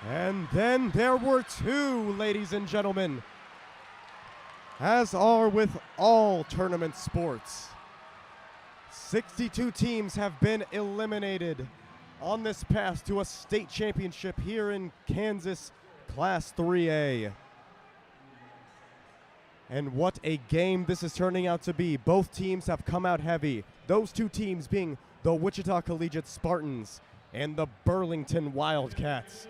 And then there were two, ladies and gentlemen, as are with all tournament sports. 62 teams have been eliminated on this path to a state championship here in Kansas Class 3A. And what a game this is turning out to be. Both teams have come out heavy. Those two teams being the Wichita Collegiate Spartans and the Burlington Wildcats.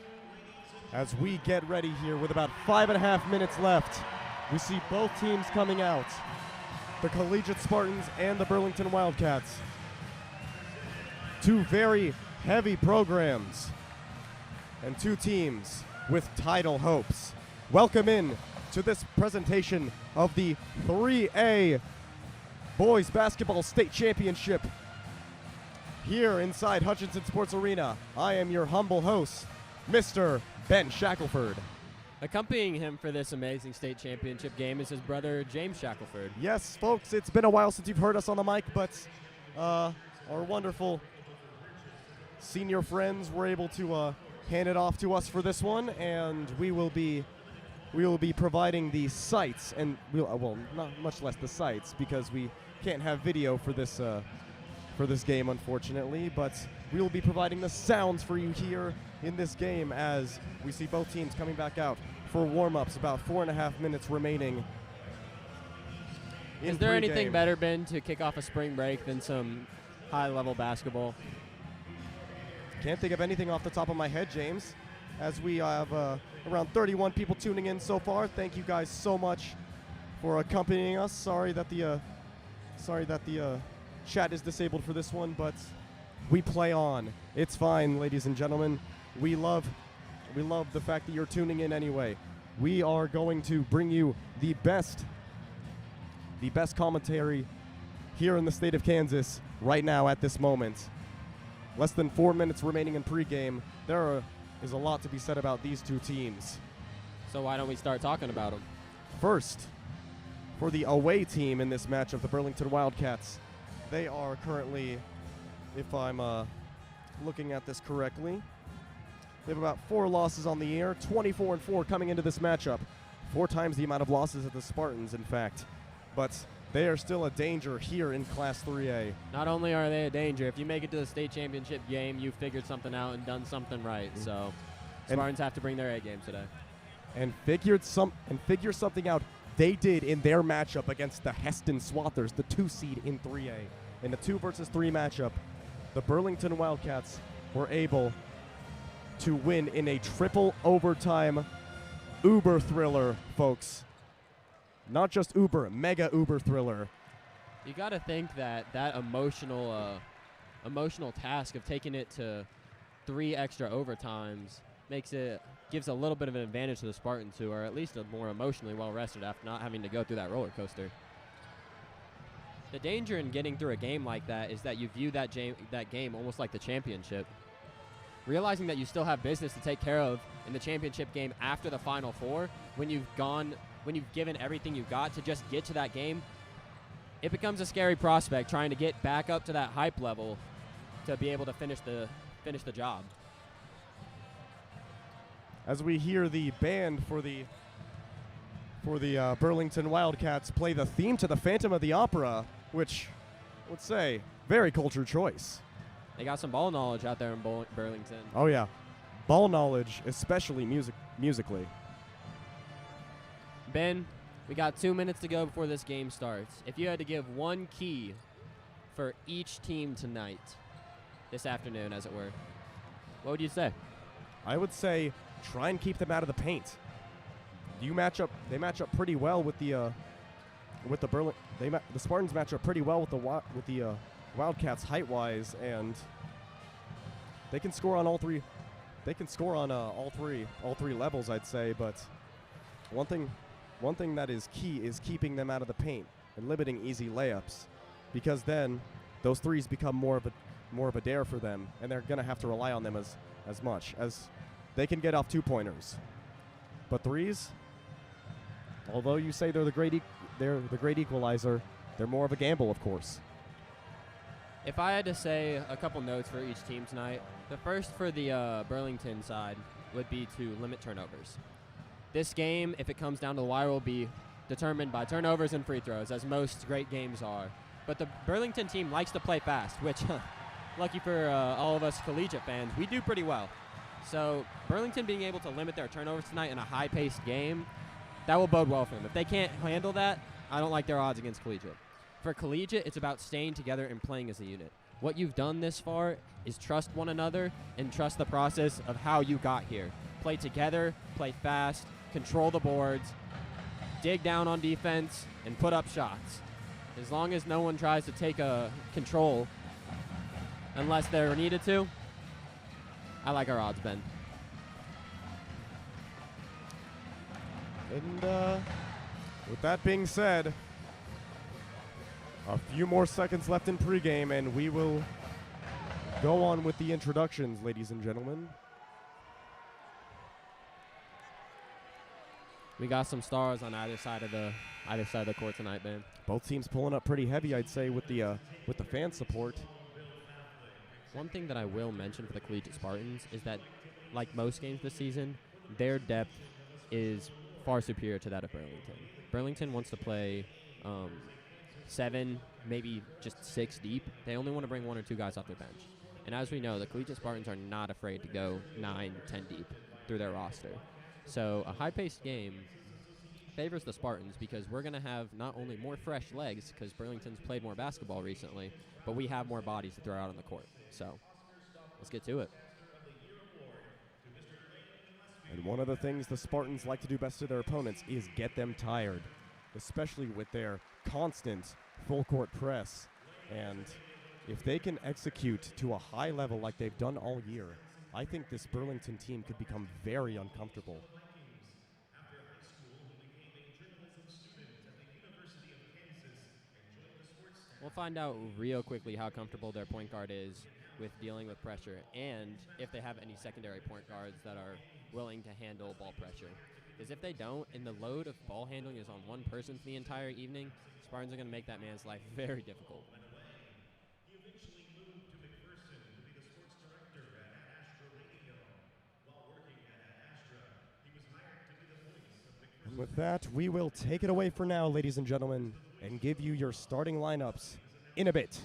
As we get ready here with about 5.5 minutes left, we see both teams coming out, the Collegiate Spartans and the Burlington Wildcats. Two very heavy programs and two teams with title hopes. Welcome in to this presentation of the 3A Boys Basketball State Championship here inside Hutchinson Sports Arena. I am your humble host, Mr. Ben Shackelford. Accompanying him for this amazing state championship game is his brother, James Shackelford. Yes, folks, it's been a while since you've heard us on the mic, but our wonderful senior friends were able to hand it off to us for this one, and we will be providing the sights, and well, not much less the sights, because we can't have video for this game, unfortunately, but we will be providing the sounds for you here in this game as we see both teams coming back out for warm-ups. About 4.5 minutes remaining. Is there anything better, Ben, to kick off a spring break than some high-level basketball? Can't think of anything off the top of my head, James. As we have around 31 people tuning in so far. Thank you guys so much for accompanying us. Sorry that the chat is disabled for this one, but we play on. It's fine, ladies and gentlemen. We love the fact that you're tuning in anyway. We are going to bring you the best commentary here in the state of Kansas right now at this moment. Less than 4 minutes remaining in pregame. There is a lot to be said about these two teams. So why don't we start talking about them? First, for the away team in this matchup, the Burlington Wildcats, they are currently, if I'm looking at this correctly, they have about 4 losses on the year, 24-4 coming into this matchup. 4 times the amount of losses of the Spartans, in fact. But they are still a danger here in Class 3A. Not only are they a danger, if you make it to the state championship game, you figured something out and done something right. So Spartans have to bring their A game today. And figure something out they did in their matchup against the Heston Swathers, the 2 seed in 3A. In the 2 versus 3 matchup, the Burlington Wildcats were able to win in a triple overtime uber thriller, folks. Not just uber, mega uber thriller. You got to think that emotional task of taking it to 3 extra overtimes gives a little bit of an advantage to the Spartans, who are at least more emotionally well rested after not having to go through that roller coaster. The danger in getting through a game like that is that you view that game almost like the championship. Realizing that you still have business to take care of in the championship game after the Final Four, when you've given everything you've got to just get to that game, it becomes a scary prospect trying to get back up to that hype level to be able to finish the job. As we hear the band for the Burlington Wildcats play the theme to the Phantom of the Opera, which I would say very cultured choice. They got some ball knowledge out there in Burlington. Oh yeah, ball knowledge, especially musically. Ben, we got 2 minutes to go before this game starts. If you had to give one key for each team tonight, this afternoon as it were, what would you say? I would say try and keep them out of the paint. They match up pretty well with the Spartans match up pretty well with the Wildcats height-wise, and they can score on all three. They can score on all three levels, I'd say. But one thing that is key is keeping them out of the paint and limiting easy layups, because then those threes become more of a dare for them, and they're gonna have to rely on them as much as they can get off 2-pointers. But threes, although you say they're the great equalizer, they're more of a gamble, of course. If I had to say a couple notes for each team tonight, the first for the Burlington side would be to limit turnovers. This game, if it comes down to the wire, will be determined by turnovers and free throws, as most great games are. But the Burlington team likes to play fast, which, lucky for all of us Collegiate fans, we do pretty well. So Burlington being able to limit their turnovers tonight in a high-paced game, that will bode well for them. If they can't handle that, I don't like their odds against Collegiate. For Collegiate, it's about staying together and playing as a unit. What you've done this far is trust one another and trust the process of how you got here. Play together, play fast, control the boards, dig down on defense, and put up shots. As long as no one tries to take a control unless they're needed to, I like our odds, Ben. And with that being said, a few more seconds left in pregame, and we will go on with the introductions, ladies and gentlemen. We got some stars on either side of the court tonight, Ben. Both teams pulling up pretty heavy, I'd say, with the fan support. One thing that I will mention for the Collegiate Spartans is that, like most games this season, their depth is far superior to that of Burlington. Burlington wants to play 7, maybe just 6 deep. They only want to bring 1 or 2 guys off their bench. And as we know, the Collegiate Spartans are not afraid to go 9, 10 deep through their roster. So a high-paced game favors the Spartans because we're going to have not only more fresh legs because Burlington's played more basketball recently, but we have more bodies to throw out on the court. So let's get to it. And one of the things the Spartans like to do best to their opponents is get them tired, especially with their constant full-court press. And if they can execute to a high level like they've done all year, I think this Burlington team could become very uncomfortable. We'll find out real quickly how comfortable their point guard is with dealing with pressure and if they have any secondary point guards that are willing to handle ball pressure. Because if they don't, and the load of ball handling is on one person for the entire evening, Spartans are going to make that man's life very difficult. And with that, we will take it away for now, ladies and gentlemen, and give you your starting lineups in a bit.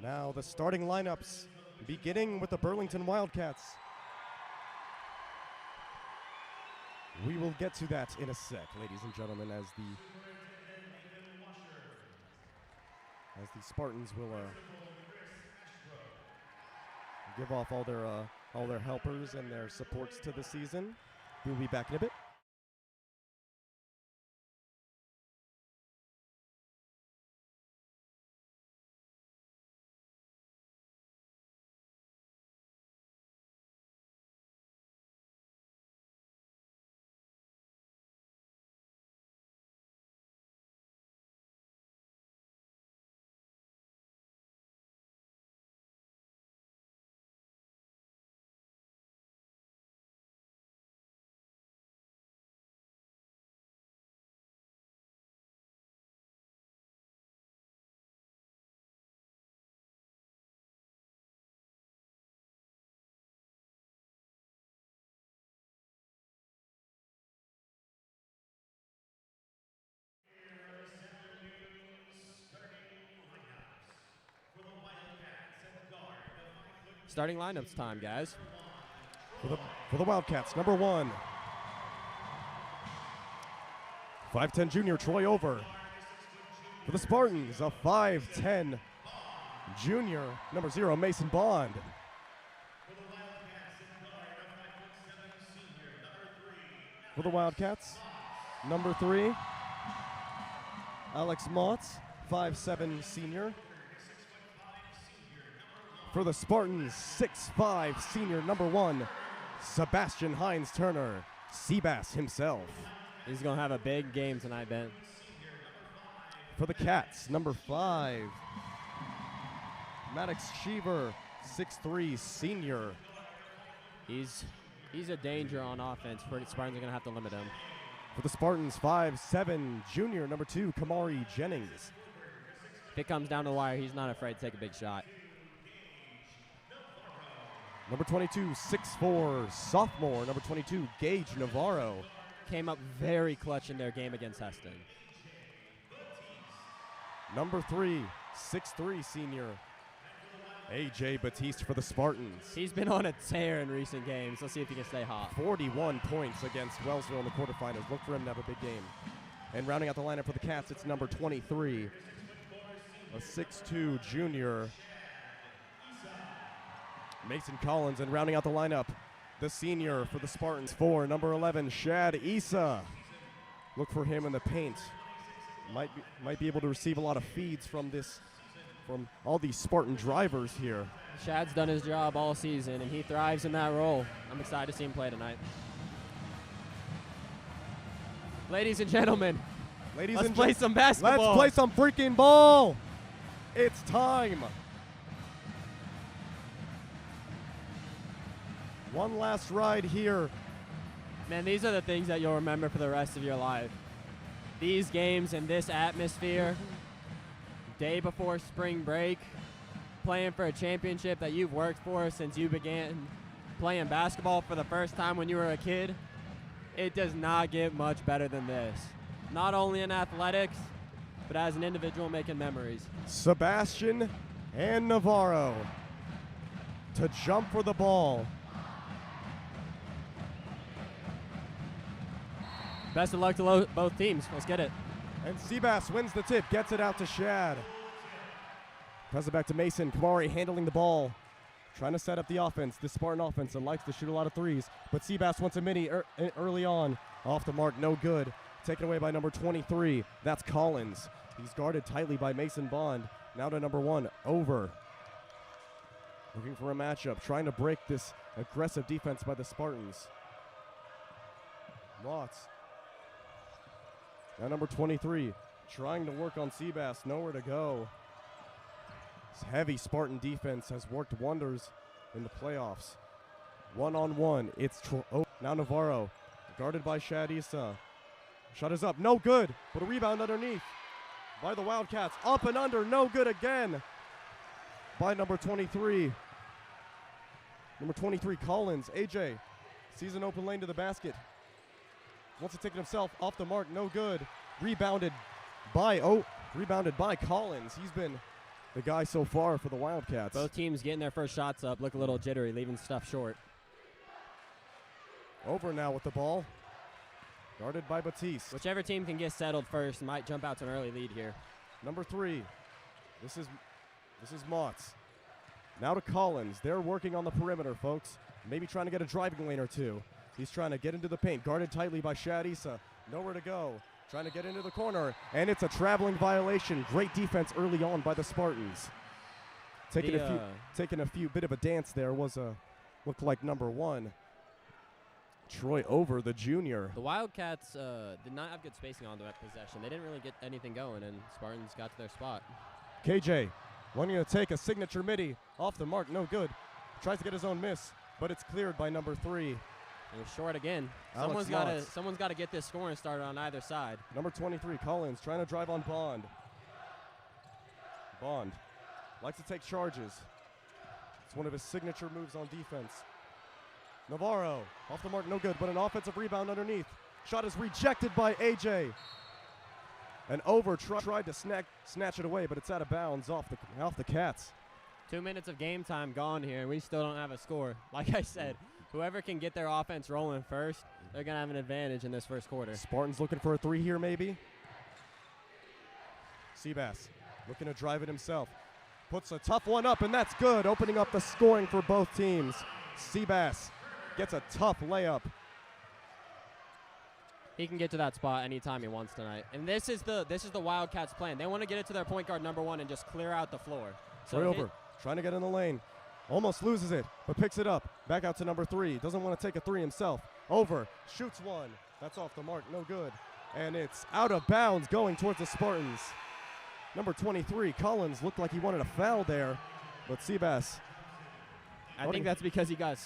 Now the starting lineups, beginning with the Burlington Wildcats. We will get to that in a sec, ladies and gentlemen, as the Spartans will give off all their helpers and their supports to the season. We'll be back in a bit. Starting lineups time, guys. For the Wildcats, number 1, 5'10" junior Troy Over. For the Spartans, a 5'10" junior, number 0, Mason Bond. For the Wildcats, number 3, Alex Motts, 5'7" senior. For the Spartans, 6'5" senior, number 1, Sebastian Hines Turner, Seabass himself. He's going to have a big game tonight, Ben. For the Cats, number 5, Maddox Cheever, 6'3" senior. He's a danger on offense. Spartans are going to have to limit him. For the Spartans, 5'7" junior, number 2, Kamari Jennings. If it comes down to the wire, he's not afraid to take a big shot. Number 22, 6'4", sophomore, number 22, Gage Navarro. Came up very clutch in their game against Heston. Number 3, 6'3", senior, AJ Batiste for the Spartans. He's been on a tear in recent games. Let's see if he can stay hot. 41 points against Wellsville in the quarterfinals. Look for him to have a big game. And rounding out the lineup for the Cats, it's number 23, a 6'2", junior, Mason Collins. And rounding out the lineup, the senior for the Spartans, 4, number 11, Shad Issa. Look for him in the paint. Might be able to receive a lot of feeds from all these Spartan drivers here. Shad's done his job all season, and he thrives in that role. I'm excited to see him play tonight. Ladies and gentlemen, let's play some basketball. Let's play some freaking ball. It's time. One last ride here. Man, these are the things that you'll remember for the rest of your life. These games and this atmosphere, day before spring break, playing for a championship that you've worked for since you began playing basketball for the first time when you were a kid. It does not get much better than this. Not only in athletics, but as an individual making memories. Sebastian and Navarro to jump for the ball. Best of luck to both teams. Let's get it. And Seabass wins the tip, gets it out to Shad. Pass it back to Mason. Kamari handling the ball, trying to set up the offense, the Spartan offense, and likes to shoot a lot of threes. But Seabass wants a mini early on. Off the mark, no good. Taken away by number 23. That's Collins. He's guarded tightly by Mason Bond. Now to number 1, Over. Looking for a matchup, trying to break this aggressive defense by the Spartans. Watts. Now number 23, trying to work on Seabass, nowhere to go. This heavy Spartan defense has worked wonders in the playoffs. One-on-one, it's now Navarro, guarded by Shad Issa. Shot is up, no good, but a rebound underneath by the Wildcats. Up and under, no good again by number 23. Number 23, Collins. AJ sees an open lane to the basket. Wants to take it himself, off the mark, no good. Rebounded by Collins. He's been the guy so far for the Wildcats. Both teams getting their first shots up, look a little jittery, leaving stuff short. Over now with the ball. Guarded by Batiste. Whichever team can get settled first might jump out to an early lead here. Number 3. This is Motts. Now to Collins. They're working on the perimeter, folks. Maybe trying to get a driving lane or two. He's trying to get into the paint. Guarded tightly by Shad Issa. Nowhere to go. Trying to get into the corner. And it's a traveling violation. Great defense early on by the Spartans. Taking a few bit of a dance there was looked like number 1. Troy Over, the junior. The Wildcats did not have good spacing on that possession. They didn't really get anything going, and Spartans got to their spot. KJ wanting to take a signature midi off the mark, no good. Tries to get his own miss, but it's cleared by number 3. It was short again. Alex Someone's got to get this scoring started on either side. Number 23, Collins, trying to drive on Bond. Bond likes to take charges. It's one of his signature moves on defense. Navarro, off the mark, no good, but an offensive rebound underneath. Shot is rejected by AJ. And Over tried to snatch it away, but it's out of bounds off the Cats. 2 minutes of game time gone here, and we still don't have a score. Like I said, whoever can get their offense rolling first, they're going to have an advantage in this first quarter. Spartans looking for a 3 here, maybe. Seabass looking to drive it himself. Puts a tough one up, and that's good, opening up the scoring for both teams. Seabass gets a tough layup. He can get to that spot anytime he wants tonight. And this is the Wildcats' plan. They want to get it to their point guard number 1 and just clear out the floor. So Over, trying to get in the lane. Almost loses it, but picks it up. Back out to number 3. Doesn't want to take a 3 himself. Over, shoots one. That's off the mark, no good. And it's out of bounds going towards the Spartans. Number 23, Collins, looked like he wanted a foul there, but Seabass. I think that's because he got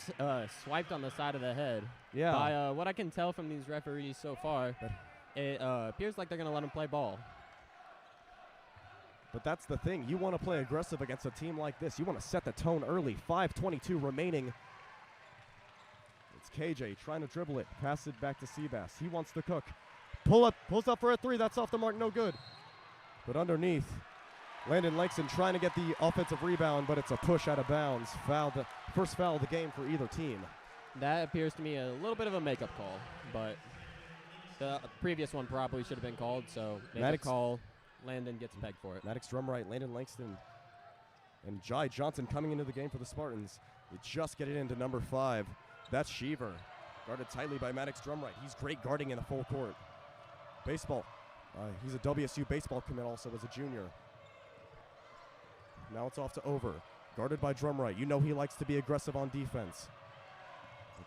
swiped on the side of the head. Yeah. By what I can tell from these referees so far, it appears like they're going to let him play ball. But that's the thing. You want to play aggressive against a team like this. You want to set the tone early. 5:22 remaining. It's KJ trying to dribble it. Pass it back to Seabass. He wants to cook. Pulls up for a 3. That's off the mark. No good. But underneath, Landon Langston trying to get the offensive rebound, but it's a push out of bounds. First foul of the game for either team. That appears to me a little bit of a makeup call, but the previous one probably should have been called, so makeup call. Landon gets pegged for it. Maddox Drumright, Landon Langston, and Jai Johnson coming into the game for the Spartans. They just get it into number 5. That's Sheaver, guarded tightly by Maddox Drumright. He's great guarding in the full court. Baseball. He's a WSU baseball commit also as a junior. Now it's off to Over, guarded by Drumright. You know he likes to be aggressive on defense.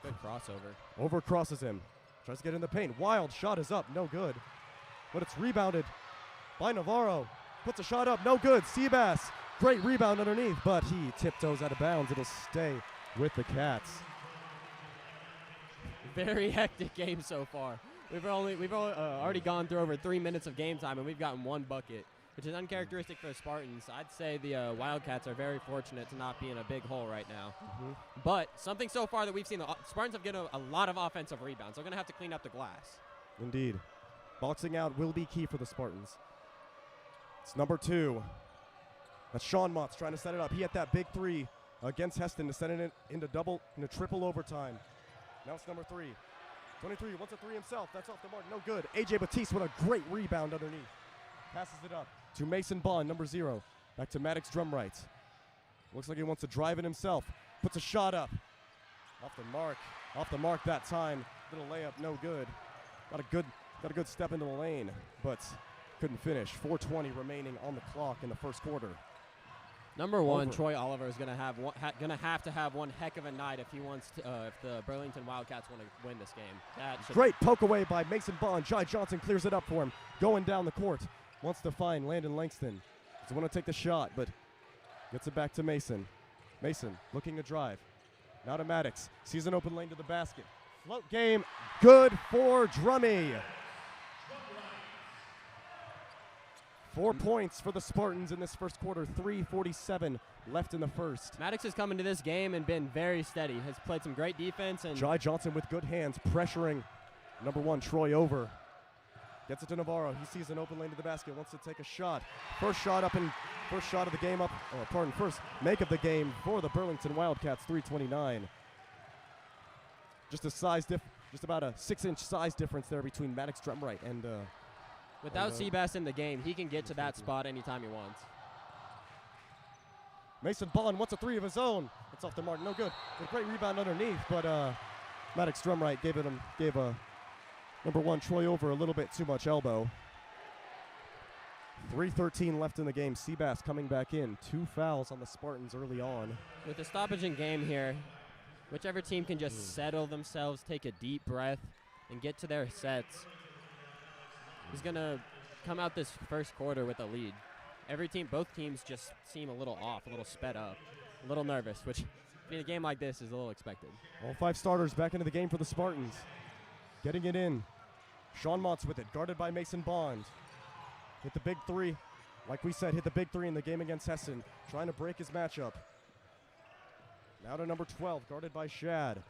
Good crossover. Over crosses him. Tries to get in the paint. Wild shot is up. No good. But it's rebounded by Navarro. Puts a shot up. No good. Seabass. Great rebound underneath, but he tiptoes out of bounds. It'll stay with the Cats. Very hectic game so far. We've already gone through over 3 minutes of game time, and we've gotten 1 bucket, which is uncharacteristic for the Spartans. I'd say the Wildcats are very fortunate to not be in a big hole right now. Mm-hmm. But something so far that we've seen, the Spartans have gotten a lot of offensive rebounds. They're going to have to clean up the glass. Indeed. Boxing out will be key for the Spartans. It's number 2. That's Sean Motts trying to set it up. He had that big 3 against Heston to set it into triple overtime. Now it's number 3. 23 wants a 3 himself. That's off the mark. No good. AJ Batiste with a great rebound underneath. Passes it up to Mason Bond, number 0. Back to Maddox Drumright. Looks like he wants to drive it himself. Puts a shot up. Off the mark. Off the mark that time. Little layup, no good. Got a good step into the lane, but couldn't finish. 4:20 remaining on the clock in the first quarter. Number 1, Troy Oliver is going to have to have one heck of a night if he wants to. If the Burlington Wildcats want to win this game. Great poke away by Mason Bond. Jai Johnson clears it up for him. Going down the court. Wants to find Landon Langston. Doesn't want to take the shot, but gets it back to Mason. Mason looking to drive. Now to Maddox. Sees an open lane to the basket. Float game. Good for Drummy. 4 points for the Spartans in this first quarter. 3:47 left in the first. Maddox has come into this game and been very steady. Has played some great defense. And Jai Johnson with good hands pressuring number 1, Troy Over. Gets it to Navarro. He sees an open lane to the basket. Wants to take a shot. First shot of the game up. First make of the game for the Burlington Wildcats. 3:29. Just about a 6-inch size difference there between Maddox Drumright and. Without Seabass in the game, he can get to that spot anytime he wants. Mason Bond wants a three of his own. It's off the mark. No good. A great rebound underneath, but Maddox Drumright gave number 1 Troy Over a little bit too much elbow. 3:13 left in the game. Seabass coming back in. 2 fouls on the Spartans early on. With the stoppage in game here, whichever team can just settle themselves, take a deep breath, and get to their sets, is going to come out this first quarter with a lead. Both teams just seem a little off, a little sped up, a little nervous, which in a game like this is a little expected. All 5 starters back into the game for the Spartans. Getting it in. Sean Motts with it, guarded by Mason Bond. Hit the big 3. Like we said, hit the big 3 in the game against Hessen, trying to break his matchup. Now to number 12, guarded by Shad.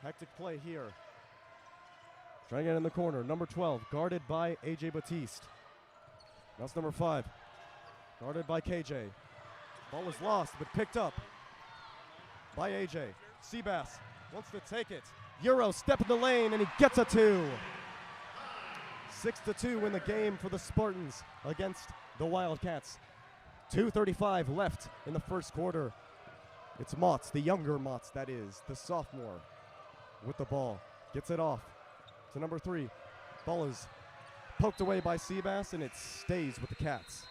Hectic play here. Trying to get in the corner. Number 12, guarded by A.J. Batiste. That's number 5, guarded by KJ. Ball is lost, but picked up by A.J. Seabass wants to take it. Euro step in the lane, and he gets a 2. 6-2 in the game for the Spartans against the Wildcats. 2:35 left in the first quarter. It's Motts, the younger Motts, that is, the sophomore, with the ball. Gets it off to number 3. Ball is poked away by Seabass, and it stays with the Cats.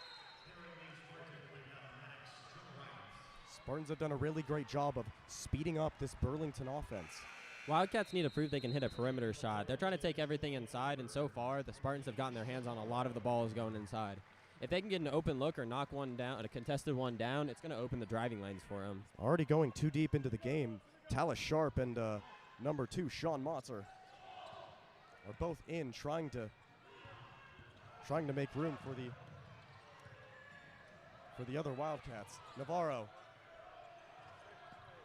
Spartans have done a really great job of speeding up this Burlington offense. Wildcats need to prove they can hit a perimeter shot. They're trying to take everything inside, and so far, the Spartans have gotten their hands on a lot of the balls going inside. If they can get an open look or knock one down, a contested one down, it's going to open the driving lanes for them. Already going too deep into the game. Talis Sharp and number 2, Sean Motts, are both in, trying to make room for the other Wildcats. Navarro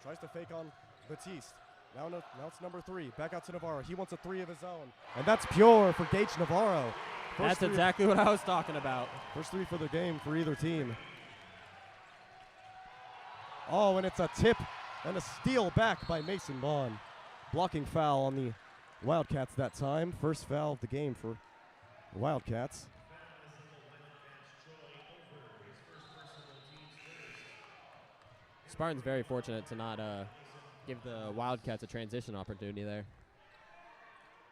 tries to fake on Batiste. Now it's number 3. Back out to Navarro. He wants a 3 of his own. And that's pure for Gage Navarro. That's exactly what I was talking about. First 3 for the game for either team. Oh, and it's a tip and a steal back by Mason Bond. Blocking foul on the Wildcats that time. First foul of the game for the Wildcats. Spartans very fortunate to not give the Wildcats a transition opportunity there.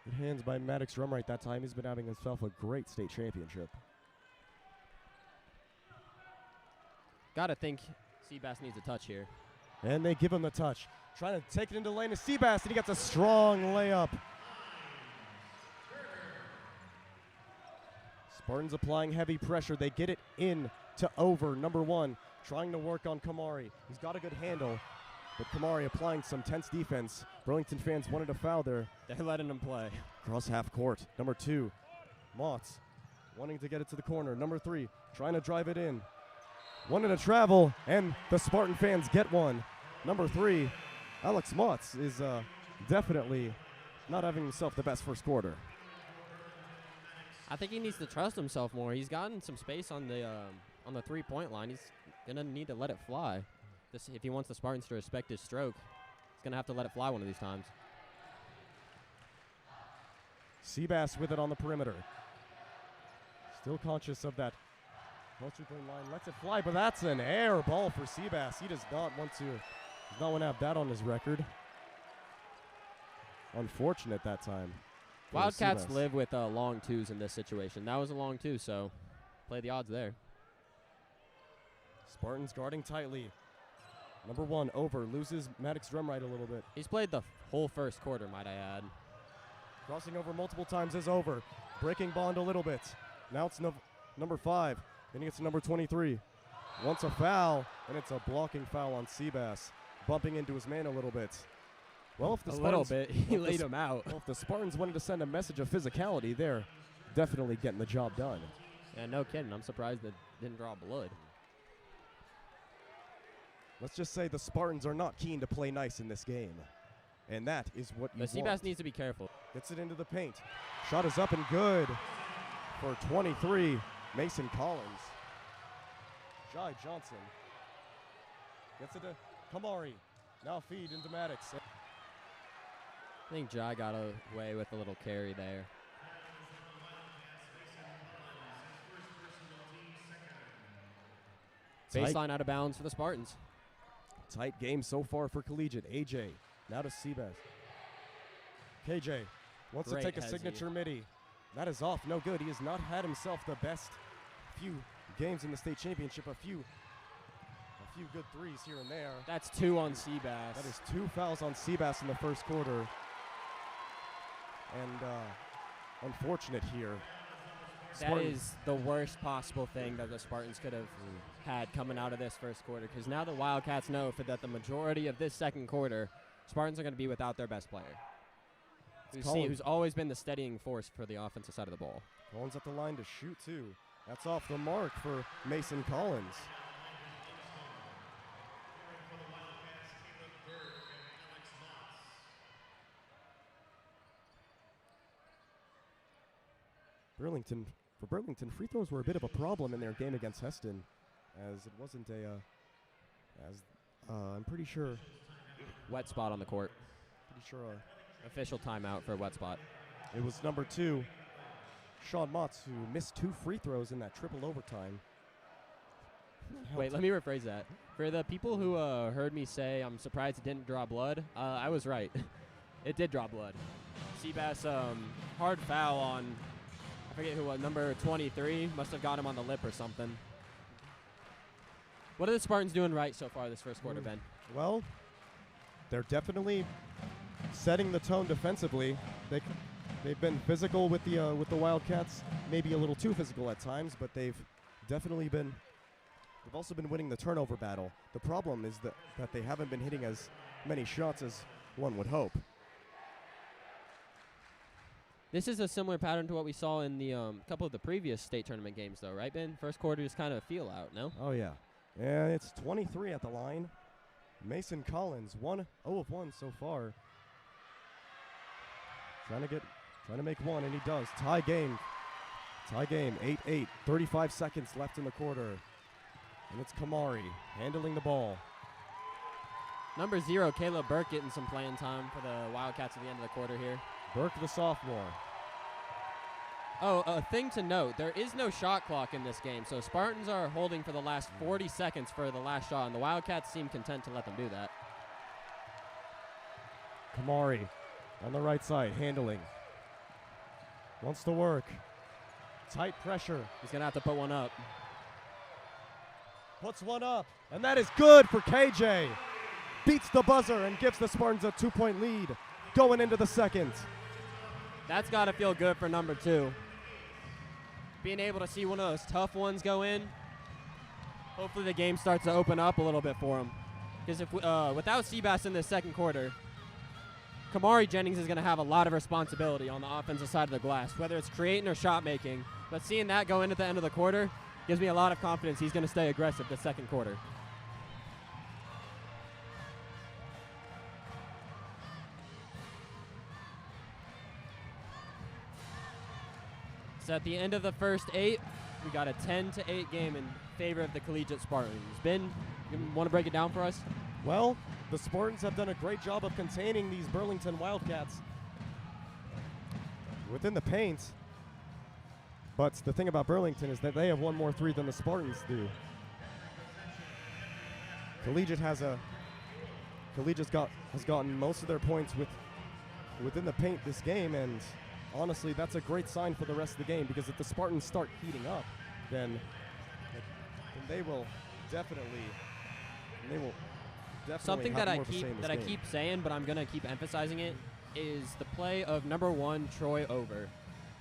Good hands by Maddox Drumright that time. He's been having himself a great state championship. Gotta think Seabass needs a touch here. And they give him the touch. Trying to take it into the lane to Seabass, and he gets a strong layup. Spartans applying heavy pressure. They get it in to Over, number 1, trying to work on Kamari. He's got a good handle, but Kamari applying some tense defense. Burlington fans wanted a foul there. They're letting him play. Cross half court. Number 2, Motts, wanting to get it to the corner. Number 3, trying to drive it in. Wanted to travel, and the Spartan fans get one. Number 3, Alex Motts, is definitely not having himself the best first quarter. I think he needs to trust himself more. He's gotten some space on the three-point line. He's gonna need to let it fly. If he wants the Spartans to respect his stroke, he's gonna have to let it fly one of these times. Seabass with it on the perimeter. Still conscious of that three-point line. Lets it fly, but that's an air ball for Seabass. He does not want to have that on his record. Unfortunate that time. Wildcats live with long 2s in this situation. That was a long 2, so play the odds there. Spartans guarding tightly. Number 1, Over, loses Maddox Drumright a little bit. He's played the whole first quarter, might I add. Crossing over multiple times is Over. Breaking Bond a little bit. Now it's number 5. Then he gets to number 23. Wants a foul, and it's a blocking foul on Seabass. Bumping into his man a little bit. Well, if the Spartans, a little bit. He laid him out. Well, if the Spartans wanted to send a message of physicality, they're definitely getting the job done. Yeah, no kidding. I'm surprised that didn't draw blood. Let's just say the Spartans are not keen to play nice in this game. And that is what you But want. Seabass needs to be careful. Gets it into the paint. Shot is up and good for 23, Mason Collins. Jai Johnson gets it to Kamari. Now feed into Maddox. I think Jai got away with a little carry there. Baseline out of bounds for the Spartans. Tight game so far for Collegiate. AJ now to Seabass. KJ wants Great to take a hezzy. signature midi. That is off. No good. He has not had himself the best few games in the state championship. A few good threes here and there. That's 2 on Seabass. That is 2 fouls on Seabass in the first quarter. And unfortunate here. That Spartans- is the worst possible thing that the Spartans could have had coming out of this first quarter, because now the Wildcats know that the majority of this second quarter, Spartans are going to be without their best player, who's always been the steadying force for the offensive side of the ball. Collins at the line to shoot too. That's off the mark for Mason Collins. Burlington, free throws were a bit of a problem in their game against Heston, as it wasn't I'm pretty sure Wet spot on the court. Official timeout for a wet spot. It was number 2, Sean Motts, who missed 2 free throws in that triple overtime. Wait, let me rephrase that. For the people who heard me say I'm surprised it didn't draw blood, I was right. It did draw blood. Seabass, hard foul on, I forget who was, number 23. Must have got him on the lip or something. What are the Spartans doing right so far this first quarter, Ben? Well, they're definitely setting the tone defensively. They've been physical with the Wildcats, maybe a little too physical at times, but they've also been winning the turnover battle. The problem is that they haven't been hitting as many shots as one would hope. This is a similar pattern to what we saw in the couple of the previous state tournament games, though, right, Ben? First quarter is kind of feel out, no? Oh, yeah. And it's 23 at the line. Mason Collins, 0 of 1 so far. Trying to make one, and he does. Tie game, 8-8. 35 seconds left in the quarter. And it's Kamari handling the ball. Number 0, Caleb Burke, getting some playing time for the Wildcats at the end of the quarter here. Burke, the sophomore. Oh, a thing to note, there is no shot clock in this game, so Spartans are holding for the last 40 seconds for the last shot, and the Wildcats seem content to let them do that. Kamari on the right side, handling. Wants to work. Tight pressure. He's going to have to put one up. Puts one up, and that is good for KJ. Beats the buzzer and gives the Spartans a 2-point lead going into the second. That's got to feel good for number 2. Being able to see one of those tough ones go in. Hopefully the game starts to open up a little bit for him. Because if without Seabass in this second quarter, Kamari Jennings is going to have a lot of responsibility on the offensive side of the glass, whether it's creating or shot making. But seeing that go in at the end of the quarter gives me a lot of confidence he's going to stay aggressive this second quarter. So at the end of the first 8, we got a 10-8 game in favor of the Collegiate Spartans. Ben, you want to break it down for us? Well, the Spartans have done a great job of containing these Burlington Wildcats within the paint. But the thing about Burlington is that they have one more 3 than the Spartans do. Collegiate has gotten most of their points within the paint this game, and honestly, that's a great sign for the rest of the game, because if the Spartans start heating up, then they will definitely Something have that more of a say in this I game. keep saying, but I'm gonna keep emphasizing it, is the play of number 1 Troy Over.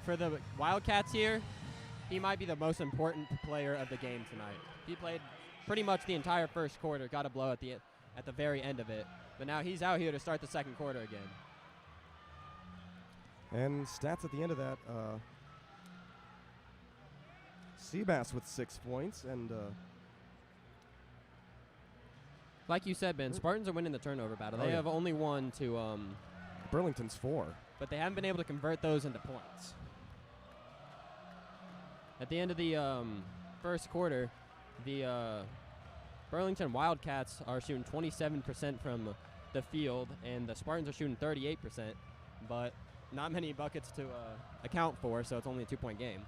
For the Wildcats here, he might be the most important player of the game tonight. He played pretty much the entire first quarter, got a blow at the very end of it, but now he's out here to start the second quarter again. And stats at the end of that, Seabass with 6 points, and Like you said, Ben, Spartans are winning the turnover battle. Oh, They yeah. have only won to, Burlington's 4. but they haven't been able to convert those into points. At the end of the first quarter, the Burlington Wildcats are shooting 27% from the field, and the Spartans are shooting 38%, but not many buckets to account for, so it's only a 2-point game.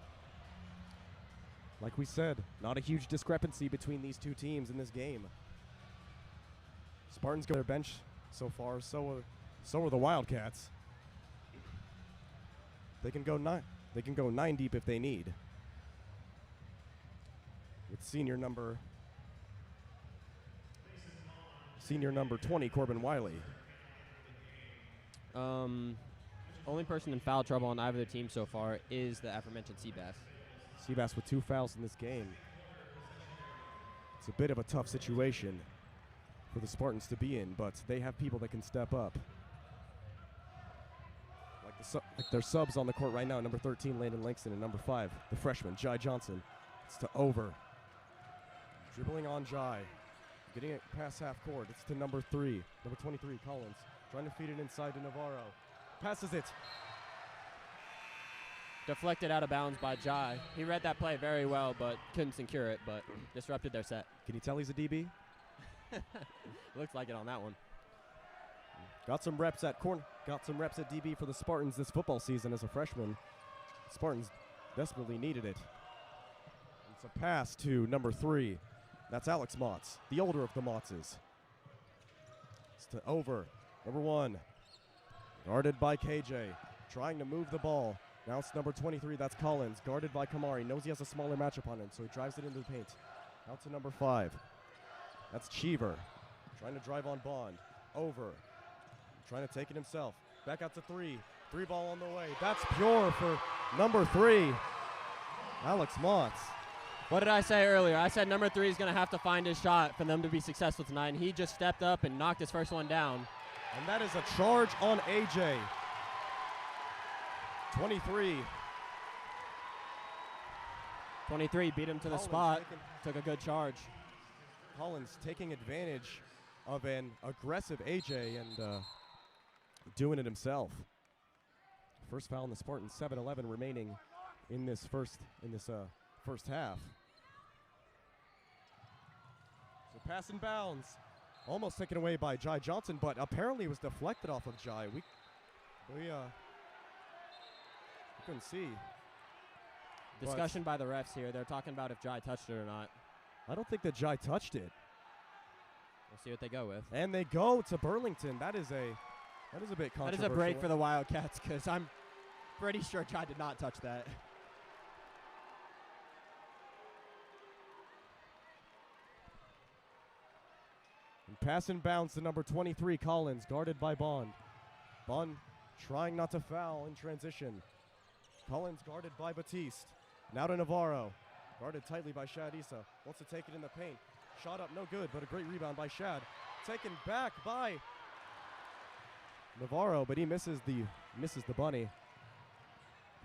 Like we said, not a huge discrepancy between these two teams in this game. Spartans go to their bench so far, so are the Wildcats. They can go 9 deep if they need. With senior number 20, Corbin Wiley. Only person in foul trouble on either team so far is the aforementioned Seabass. Seabass with 2 fouls in this game. It's a bit of a tough situation for the Spartans to be in, but they have people that can step up. Like their subs on the court right now, number 13, Landon Langston, and number 5, the freshman, Jai Johnson. It's to Over. Dribbling on Jai. Getting it past half court. It's to number 23, Collins. Trying to feed it inside to Navarro. Passes it. Deflected out of bounds by Jai. He read that play very well, but couldn't secure it, but disrupted their set. Can you tell he's a DB? Looks like it on that one. Got some reps at DB for the Spartans this football season as a freshman. Spartans desperately needed it. It's a pass to number 3. That's Alex Motz, the older of the Motzes. It's to Over. Number 1. Guarded by KJ. Trying to move the ball. Now it's number 23. That's Collins. Guarded by Kamari. Knows he has a smaller matchup on him, so he drives it into the paint. Out to number 5. That's Cheever. Trying to drive on Bond. Over. Trying to take it himself. Back out to 3. 3 ball on the way. That's pure for number 3. Alex Motz. What did I say earlier? I said number 3 is going to have to find his shot for them to be successful tonight, and he just stepped up and knocked his first one down. And that is a charge on AJ. 23. 23 beat him to the spot. Took a good charge. Collins taking advantage of an aggressive AJ and doing it himself. First foul in the Spartans. 7:11 remaining in this first half. So pass and bounds. Almost taken away by Jai Johnson, but apparently it was deflected off of Jai. We couldn't see. Discussion by the refs here. They're talking about if Jai touched it or not. I don't think that Jai touched it. We'll see what they go with. And they go to Burlington. That is a bit controversial. That is a break for the Wildcats because I'm pretty sure Jai did not touch that. And pass and bounce to number 23, Collins, guarded by Bond. Bond trying not to foul in transition. Collins guarded by Batiste. Now to Navarro. Guarded tightly by Shad Issa. Wants to take it in the paint. Shot up, no good, but a great rebound by Shad. Taken back by Navarro, but he misses the bunny.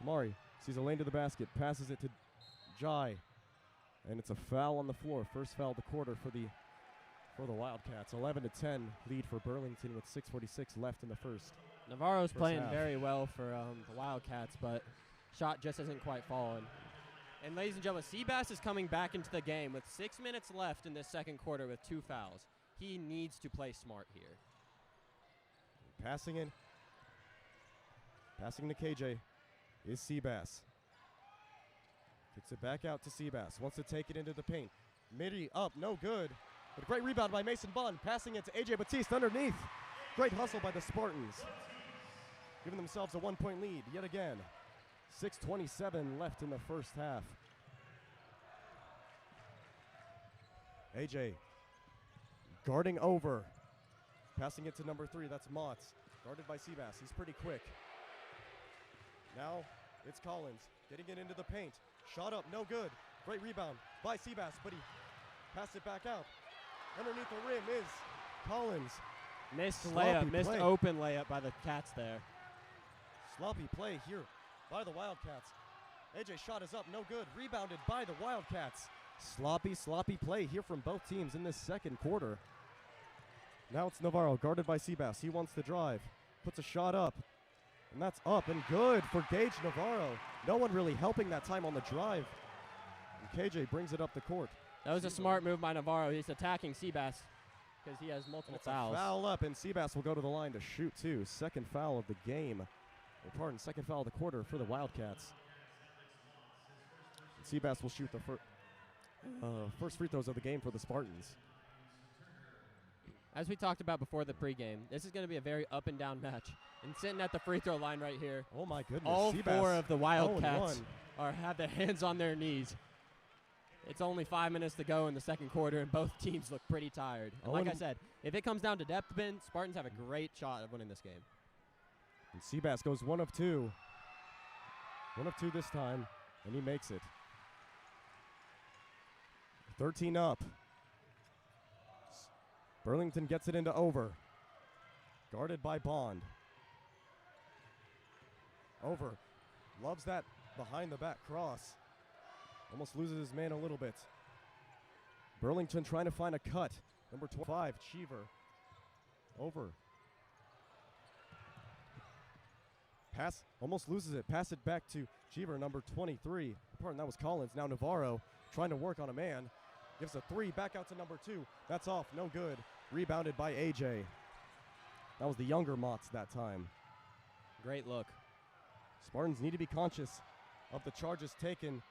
Kamari sees a lane to the basket, passes it to Jai. And it's a foul on the floor. First foul of the quarter for the Wildcats. 11-10 lead for Burlington with 6:46 left in the first. Navarro's playing half. very well for the Wildcats, but shot just hasn't quite fallen. And ladies and gentlemen, Seabass is coming back into the game with 6 minutes left in this second quarter with 2 fouls. He needs to play smart here. Passing to KJ is Seabass. Kicks it back out to Seabass. Wants to take it into the paint. Midi up, no good. But a great rebound by Mason Bond. Passing it to AJ Batiste underneath. Great hustle by the Spartans. Giving themselves a 1-point lead yet again. 6:27 left in the first half. AJ guarding Over. Passing it to number 3, that's Motz. Guarded by Seabass, he's pretty quick. Now it's Collins getting it into the paint. Shot up, no good. Great rebound by Seabass, but he passed it back out. Underneath the rim is Collins. Missed Sloppy open layup by the Cats there. Sloppy play here by the Wildcats. AJ shot is up, no good. Rebounded by the Wildcats. Sloppy play here from both teams in this second quarter. Now it's Navarro, guarded by Seabass. He wants to drive. Puts a shot up. And that's up and good for Gage Navarro. No one really helping that time on the drive. And KJ brings it up the court. That was a smart move by Navarro. He's attacking Seabass because he has multiple fouls. Foul up, and Seabass will go to the line to shoot too. Second foul of the game. Second foul of the quarter for the Wildcats. And Seabass will shoot the first free throws of the game for the Spartans. As we talked about before the pregame, this is going to be a very up and down match. And sitting at the free throw line right here, oh my goodness! all Seabass, four of the Wildcats 0-1. have their hands on their knees. It's only 5 minutes to go in the second quarter, and both teams look pretty tired. And like I said, if it comes down to depth, Ben, Spartans have a great shot of winning this game. And Seabass goes 1 of 2. 1 of 2 this time, and he makes it. 13 up. Burlington gets it into over. Guarded by Bond. Over. Loves that behind the back cross. Almost loses his man a little bit. Burlington trying to find a cut. Number 25, Cheever. Over. Pass, almost loses it. Pass it back to Cheever, number 23. Pardon, that was Collins. Now Navarro trying to work on a man. Gives a 3, back out to number 2. That's off, no good. Rebounded by AJ. That was the younger Motts that time. Great look. Spartans need to be conscious of the charges taken.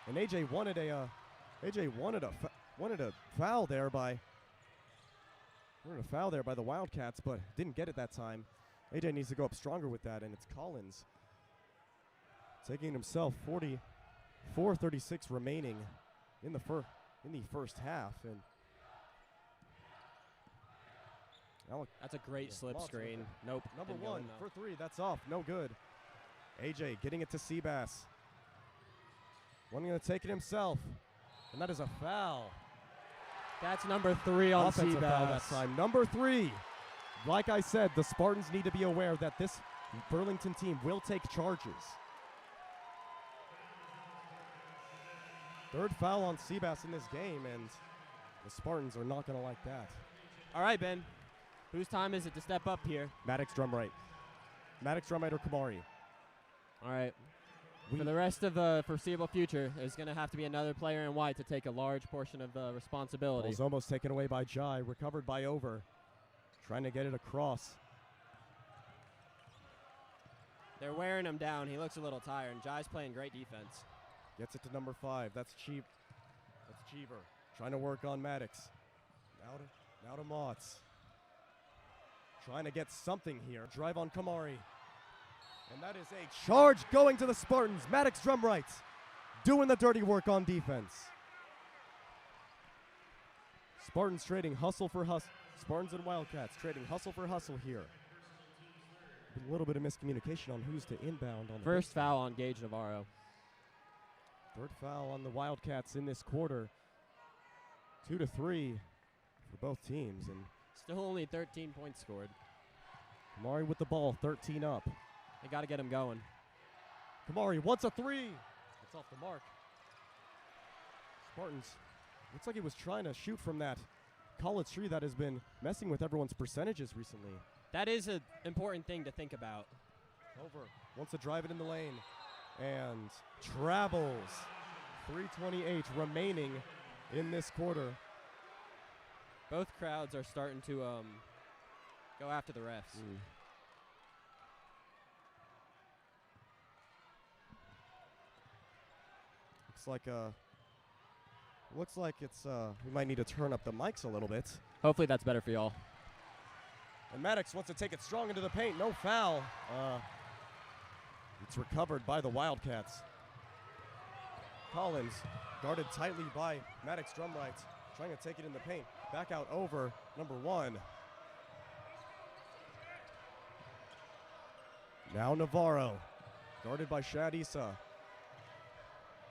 And AJ wanted a foul there by the Wildcats, but didn't get it that time. AJ needs to go up stronger with that, and it's Collins taking himself 44-36 remaining in the first half, and that's a great slip screen. Nope. Number 1 for 3. That's off. No good. AJ getting it to Seabass. Wanting to take it himself, and that is a foul. That's number 3 on Offensive foul that Seabass. time. Number 3. Like I said, the Spartans need to be aware that this Burlington team will take charges. Third foul on Seabass in this game, and the Spartans are not going to like that. All right, Ben. Whose time is it to step up here? Maddox drum right. Maddox drum right or Kamari. All right. For the rest of the foreseeable future, there's going to have to be another player in white to take a large portion of the responsibility. Ball's almost taken away by Jai. Recovered by Over. Trying to get it across. They're wearing him down. He looks a little tired, and Jai's playing great defense. Gets it to number 5. That's Cheever. Trying to work on Maddox. Now to Motts. Trying to get something here. Drive on Kamari. And that is a charge going to the Spartans. Maddox drum right. Doing the dirty work on defense. Spartans trading hustle for hustle. Spartans and Wildcats trading hustle for hustle here. A little bit of miscommunication on who's to inbound on the first foul on Gage Navarro. Third foul on the Wildcats in this quarter. 2-3 for both teams, and still only 13 points scored. Kamari with the ball, 13 up. They got to get him going. Kamari wants a 3. It's off the mark. Spartans, looks like he was trying to shoot from that college tree that has been messing with everyone's percentages recently. That is an important thing to think about. Over, wants to drive it in the lane, and travels. 3:28 remaining in this quarter. Both crowds are starting to go after the refs. Looks like it's we might need to turn up the mics a little bit. Hopefully that's better for y'all. And Maddox wants to take it strong into the paint. No foul. It's recovered by the Wildcats. Collins guarded tightly by Maddox Drumright, trying to take it in the paint. Back out Over, number 1. Now Navarro, guarded by Shad Issa.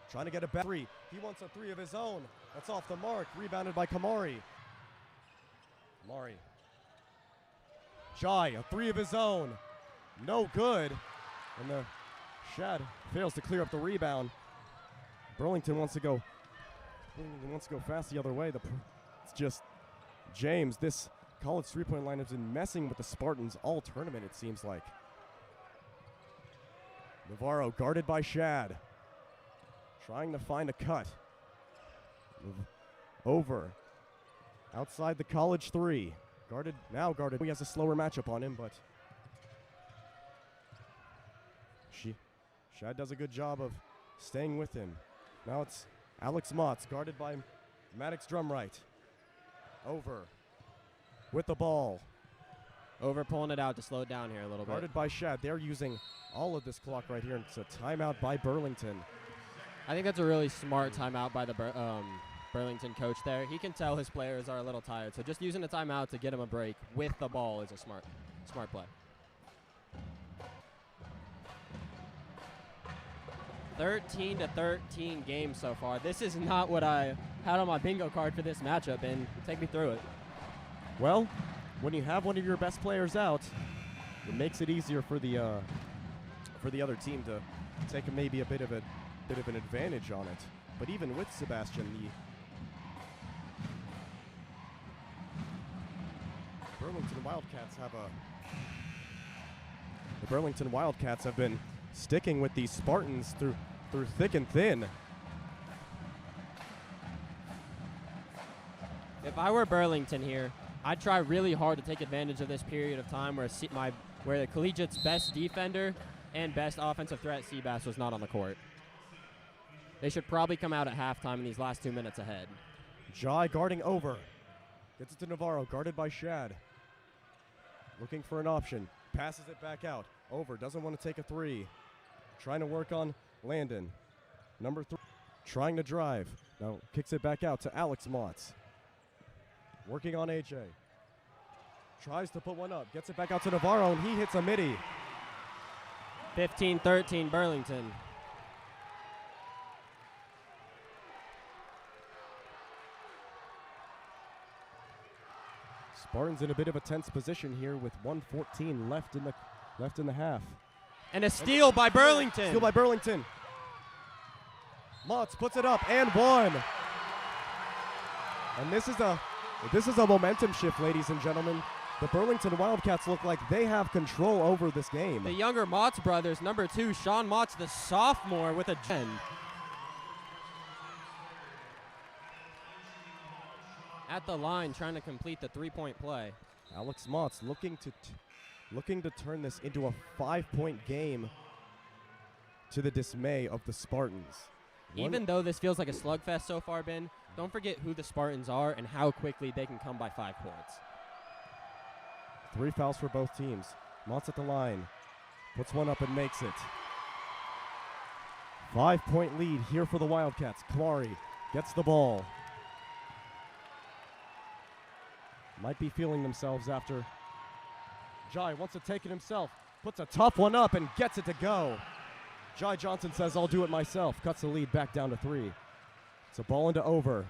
Trying to get a back 3. He wants a 3 of his own. That's off the mark. Rebounded by Kamari. Kamari. Jai, a 3 of his own. No good. And the Shad fails to clear up the rebound. Burlington wants to go fast the other way. It's just James, this college three-point line has been messing with the Spartans all tournament, it seems like. Navarro guarded by Shad. Trying to find a cut. Over. Outside the college three. Now guarded. He has a slower matchup on him, but Shad does a good job of staying with him. Now it's Alex Motts, guarded by Maddox Drumright. Over. With the ball. Over pulling it out to slow it down here a little bit. Guarded by Shad. They're using all of this clock right here. It's a timeout by Burlington. I think that's a really smart timeout by the Burlington coach there. He can tell his players are a little tired, so just using a timeout to get him a break with the ball is a smart play. 13-13 game so far. This is not what I had on my bingo card for this matchup, and take me through it. Well, when you have one of your best players out, it makes it easier for the other team to take maybe a bit of an advantage on it. But even with Sebastian, the Burlington Wildcats have been sticking with these Spartans through thick and thin. If I were Burlington here, I'd try really hard to take advantage of this period of time where the Collegiate's best defender and best offensive threat, Seabass, was not on the court. They should probably come out at halftime in these last 2 minutes ahead. Jai guarding Over. Gets it to Navarro, guarded by Shad. Looking for an option. Passes it back out. Over, doesn't want to take a three. Trying to work on Landon. Number 3, trying to drive. Now kicks it back out to Alex Motts. Working on AJ. Tries to put one up. Gets it back out to Navarro, and he hits a midi. 15-13 Burlington. Spartans in a bit of a tense position here with 1:14 left in the half. And a steal by Burlington. Steal by Burlington. Motts puts it up and one. And this is a momentum shift, ladies and gentlemen. The Burlington Wildcats look like they have control over this game. The younger Motts brothers, number 2, Sean Motts, the sophomore, with a gen. At the line, trying to complete the three-point play. Alex Motts looking to turn this into a 5-point game to the dismay of the Spartans. Even though this feels like a slugfest so far, Ben, don't forget who the Spartans are and how quickly they can come by 5 points. 3 fouls for both teams. Motts at the line. Puts one up and makes it. 5-point lead here for the Wildcats. Kamari gets the ball. Might be feeling themselves after. Jai wants to take it himself. Puts a tough one up and gets it to go. Jai Johnson says, I'll do it myself. Cuts the lead back down to 3. It's a ball into Over.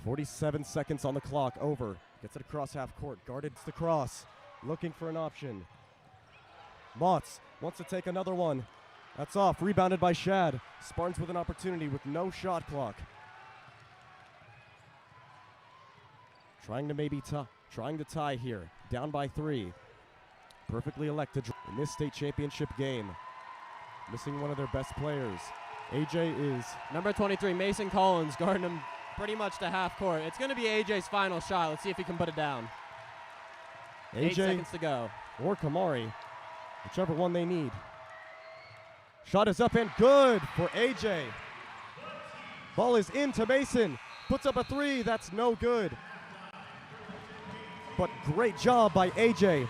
47 seconds on the clock. Over. Gets it across half court. Guarded the cross. Looking for an option. Motts wants to take another one. That's off. Rebounded by Shad. Spartans with an opportunity with no shot clock. Trying to tie here. Down by 3. Perfectly elected in this state championship game. Missing one of their best players. AJ is number 23, Mason Collins, guarding him pretty much to half court. It's going to be AJ's final shot. Let's see if he can put it down. AJ 8 seconds to go. Or Kamari, whichever one they need. Shot is up and good for AJ. Ball is into Mason. Puts up a 3. That's no good. But great job by AJ.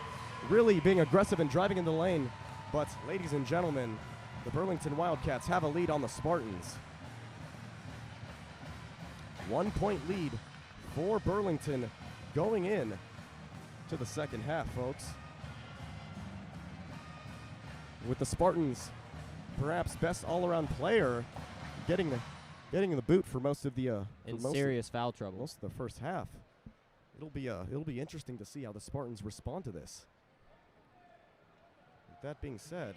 Really being aggressive and driving in the lane. But, ladies and gentlemen, the Burlington Wildcats have a lead on the Spartans. 1-point lead for Burlington going in to the second half, folks. With the Spartans, perhaps best all-around player, getting the boot for most of the serious foul trouble. Most of the first half. It'll be interesting to see how the Spartans respond to this. With that being said,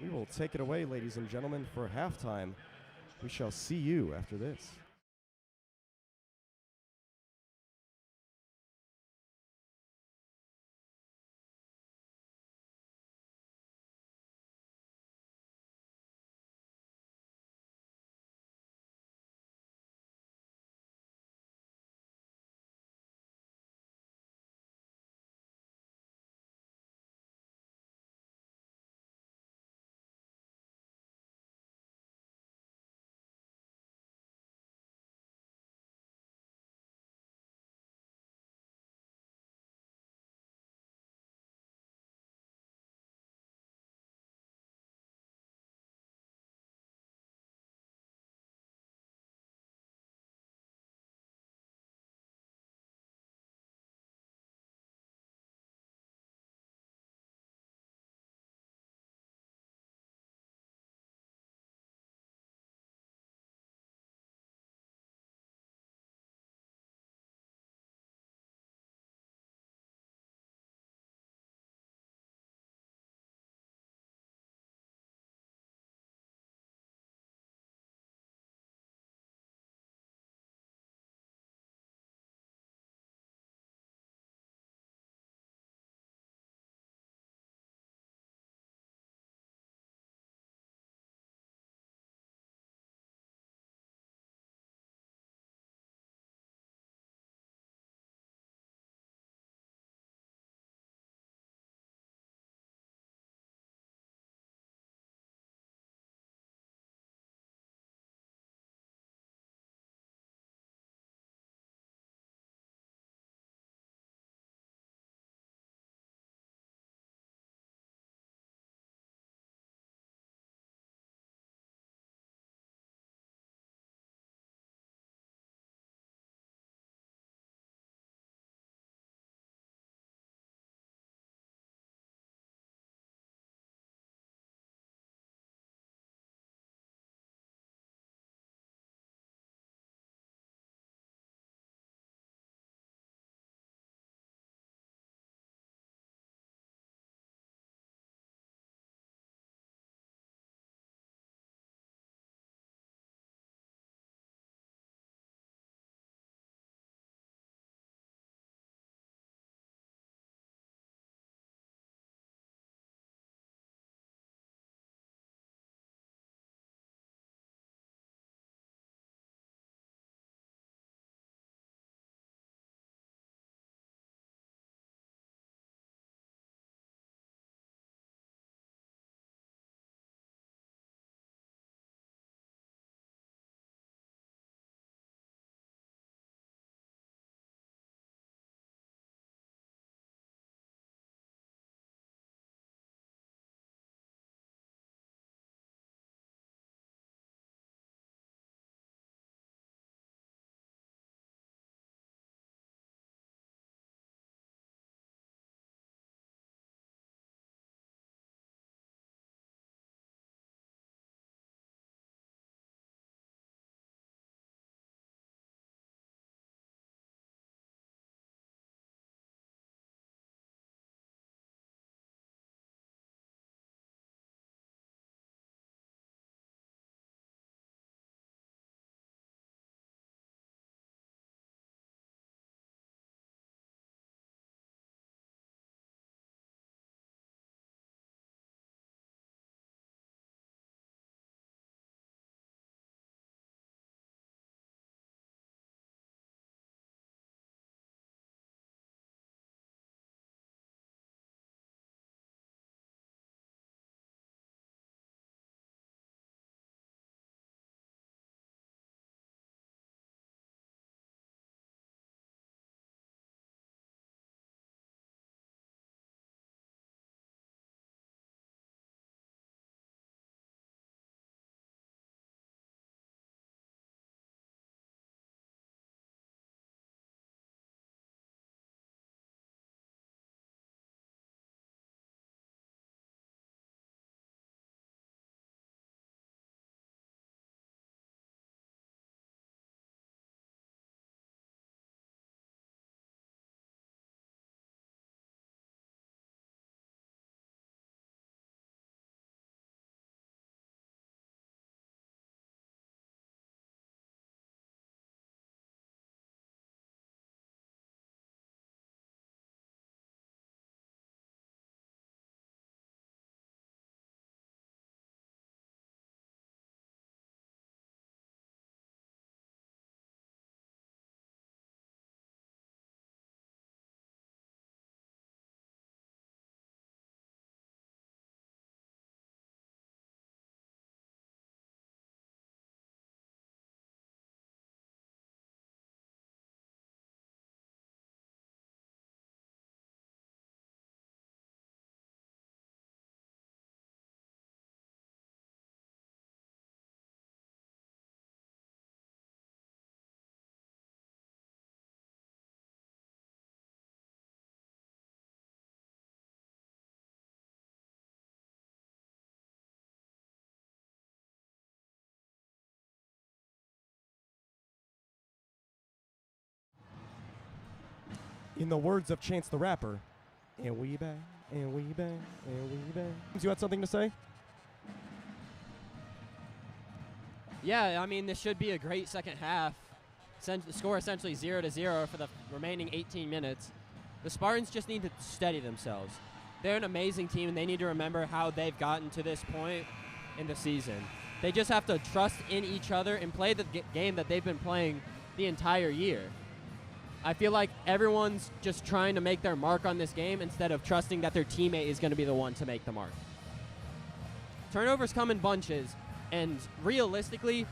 we will take it away, ladies and gentlemen, for halftime. We shall see you after this. In the words of Chance the Rapper, and we bang, and we bang, and we bang. You had something to say? Yeah, I mean, this should be a great second half. The score essentially 0-0 for the remaining 18 minutes. The Spartans just need to steady themselves. They're an amazing team, and they need to remember how they've gotten to this point in the season. They just have to trust in each other and play the game that they've been playing the entire year. I feel like everyone's just trying to make their mark on this game instead of trusting that their teammate is going to be the one to make the mark. Turnovers come in bunches, and realistically,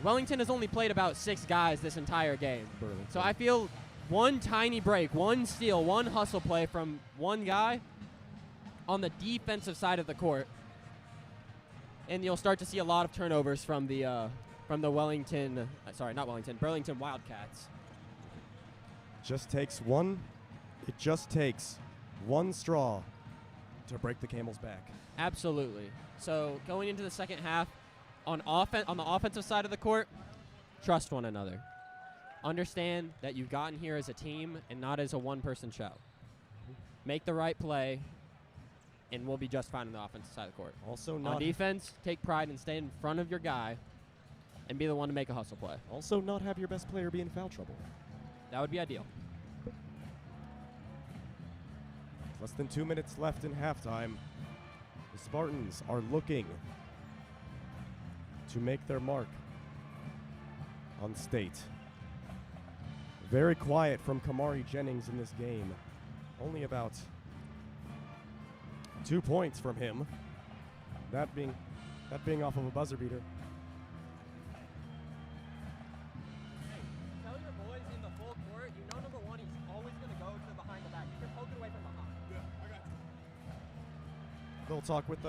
Wellington has only played about 6 guys this entire game. Burlington. So I feel one tiny break, one steal, one hustle play from one guy on the defensive side of the court, and you'll start to see a lot of turnovers from the Burlington Wildcats. It just takes one straw to break the camel's back. Absolutely. So going into the second half, on the offensive side of the court, trust one another. Understand that you've gotten here as a team and not as a one-person show. Make the right play, and we'll be just fine on the offensive side of the court. Also, on defense, take pride and stay in front of your guy and be the one to make a hustle play. Also, not have your best player be in foul trouble. That would be ideal. Less than 2 minutes left in halftime. The Spartans are looking to make their mark on state. Very quiet from Kamari Jennings in this game. Only about 2 points from him. That being off of a buzzer beater. Hey, tell your boys in the full court, you know number one, he's always going to go to behind the back. You can poke it away from behind. Yeah, I got you. Little talk with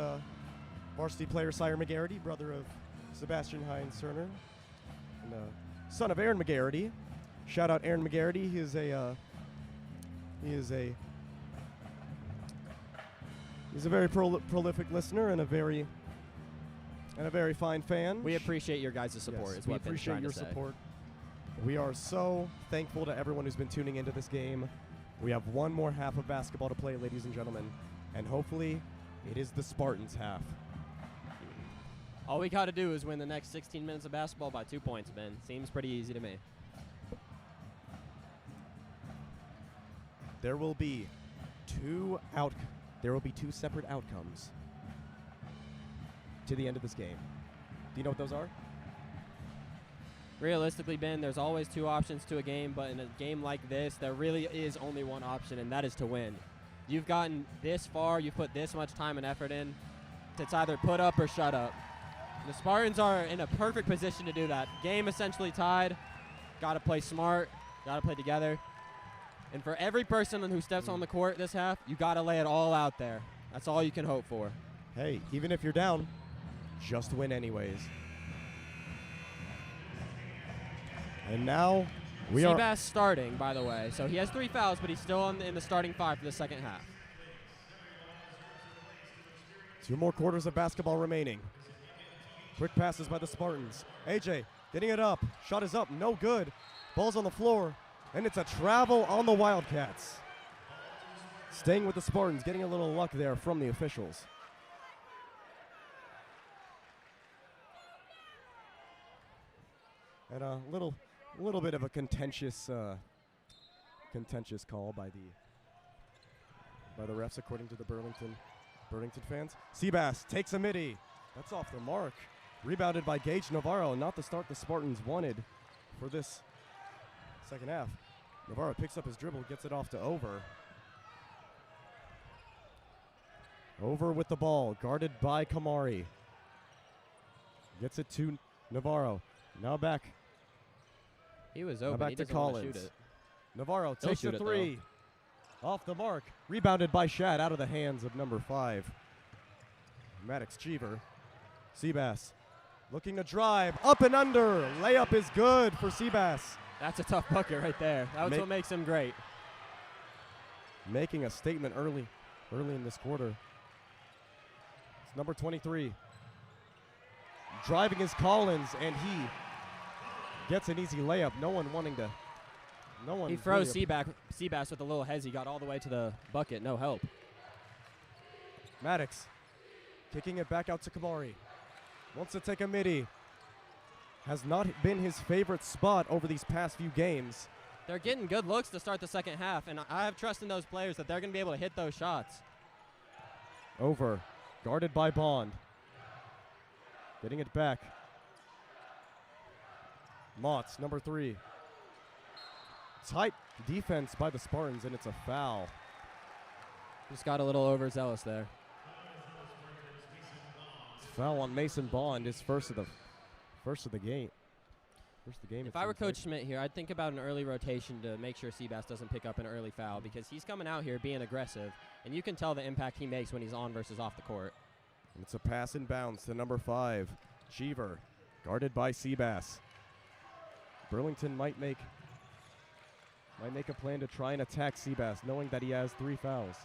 varsity player Sire McGarity, brother of Sebastian Hines Turner, and son of Aaron McGarity. Shout out Aaron McGarity. He's a very prolific listener and a very fine fan. We appreciate your guys' support. Yes, is we what Ben's appreciate trying your to say. support. We are so thankful to everyone who's been tuning into this game. We have one more half of basketball to play, ladies and gentlemen, and hopefully it is the Spartans' half. All we got to do is win the next 16 minutes of basketball by 2 points, Ben. Seems pretty easy to me. There will be two separate outcomes to the end of this game. Do you know what those are? Realistically, Ben, there's always 2 options to a game, but in a game like this, there really is only one option, and that is to win. You've gotten this far, you've put this much time and effort in. It's either put up or shut up. The Spartans are in a perfect position to do that. Game essentially tied. Got to play smart. Got to play together. And for every person who steps on the court this half, you got to lay it all out there. That's all you can hope for. Hey, even if you're down, just win anyways. And now we are... Seabass starting, by the way. So he has 3 fouls, but he's still in the starting 5 for the second half. 2 more quarters of basketball remaining. Quick passes by the Spartans. AJ getting it up. Shot is up. No good. Ball's on the floor. And it's a travel on the Wildcats. Staying with the Spartans. Getting a little luck there from the officials. And a little bit of a contentious call by the refs, according to the Burlington fans. Seabass takes a midi. That's off the mark. Rebounded by Gage Navarro. Not the start the Spartans wanted for this second half. Navarro picks up his dribble, gets it off to Over. Over with the ball, guarded by Kamari. Gets it to Navarro. Now back. He was Now open. back He to doesn't want to Collins. shoot it. Navarro He'll takes shoot a it, though. 3. Off the mark. Rebounded by Shad out of the hands of number 5. Maddox Cheever. Seabass looking to drive. Up and under. Layup is good for Seabass. That's a tough bucket right there. That's what makes him great. Making a statement early in this quarter. It's number 23. Driving is Collins, and he gets an easy layup. No one wanting to No one. He froze really Seabass with a little hez. He got all the way to the bucket. No help. Maddox kicking it back out to Kamari. Wants to take a midi. Has not been his favorite spot over these past few games. They're getting good looks to start the second half, and I have trust in those players that they're going to be able to hit those shots. Over. Guarded by Bond. Getting it back. Motts, number 3. Tight defense by the Spartans, and it's a foul. Just got a little overzealous there. Foul on Mason Bond, his first of the game. If I were Coach Schmidt here, I'd think about an early rotation to make sure Seabass doesn't pick up an early foul, because he's coming out here being aggressive, and you can tell the impact he makes when he's on versus off the court. And it's a pass and bounce to number 5, Cheever, guarded by Seabass. Burlington might make a plan to try and attack Seabass, knowing that he has 3 fouls.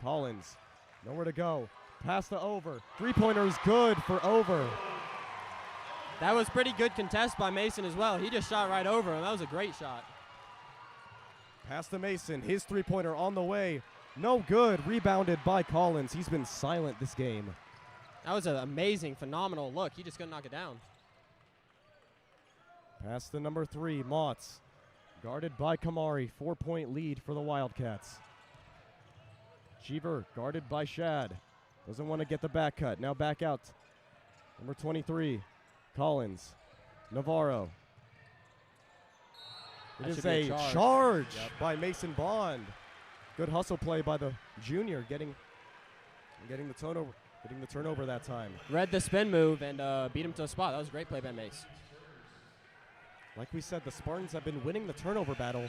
Collins, nowhere to go. Pass to Over. 3-pointer is good for Over. That was pretty good contest by Mason as well. He just shot right over him. That was a great shot. Pass to Mason. His 3-pointer on the way. No good. Rebounded by Collins. He's been silent this game. That was an amazing, phenomenal look. He just couldn't knock it down. Pass to number 3, Motts. Guarded by Kamari. 4-point lead for the Wildcats. Cheever guarded by Shad. Doesn't want to get the back cut. Now back out. Number 23, Collins. Navarro. It is a charge by Mason Bond. Good hustle play by the junior, getting the turnover that time. Read the spin move and beat him to a spot. That was a great play by Mace. Like we said, the Spartans have been winning the turnover battle.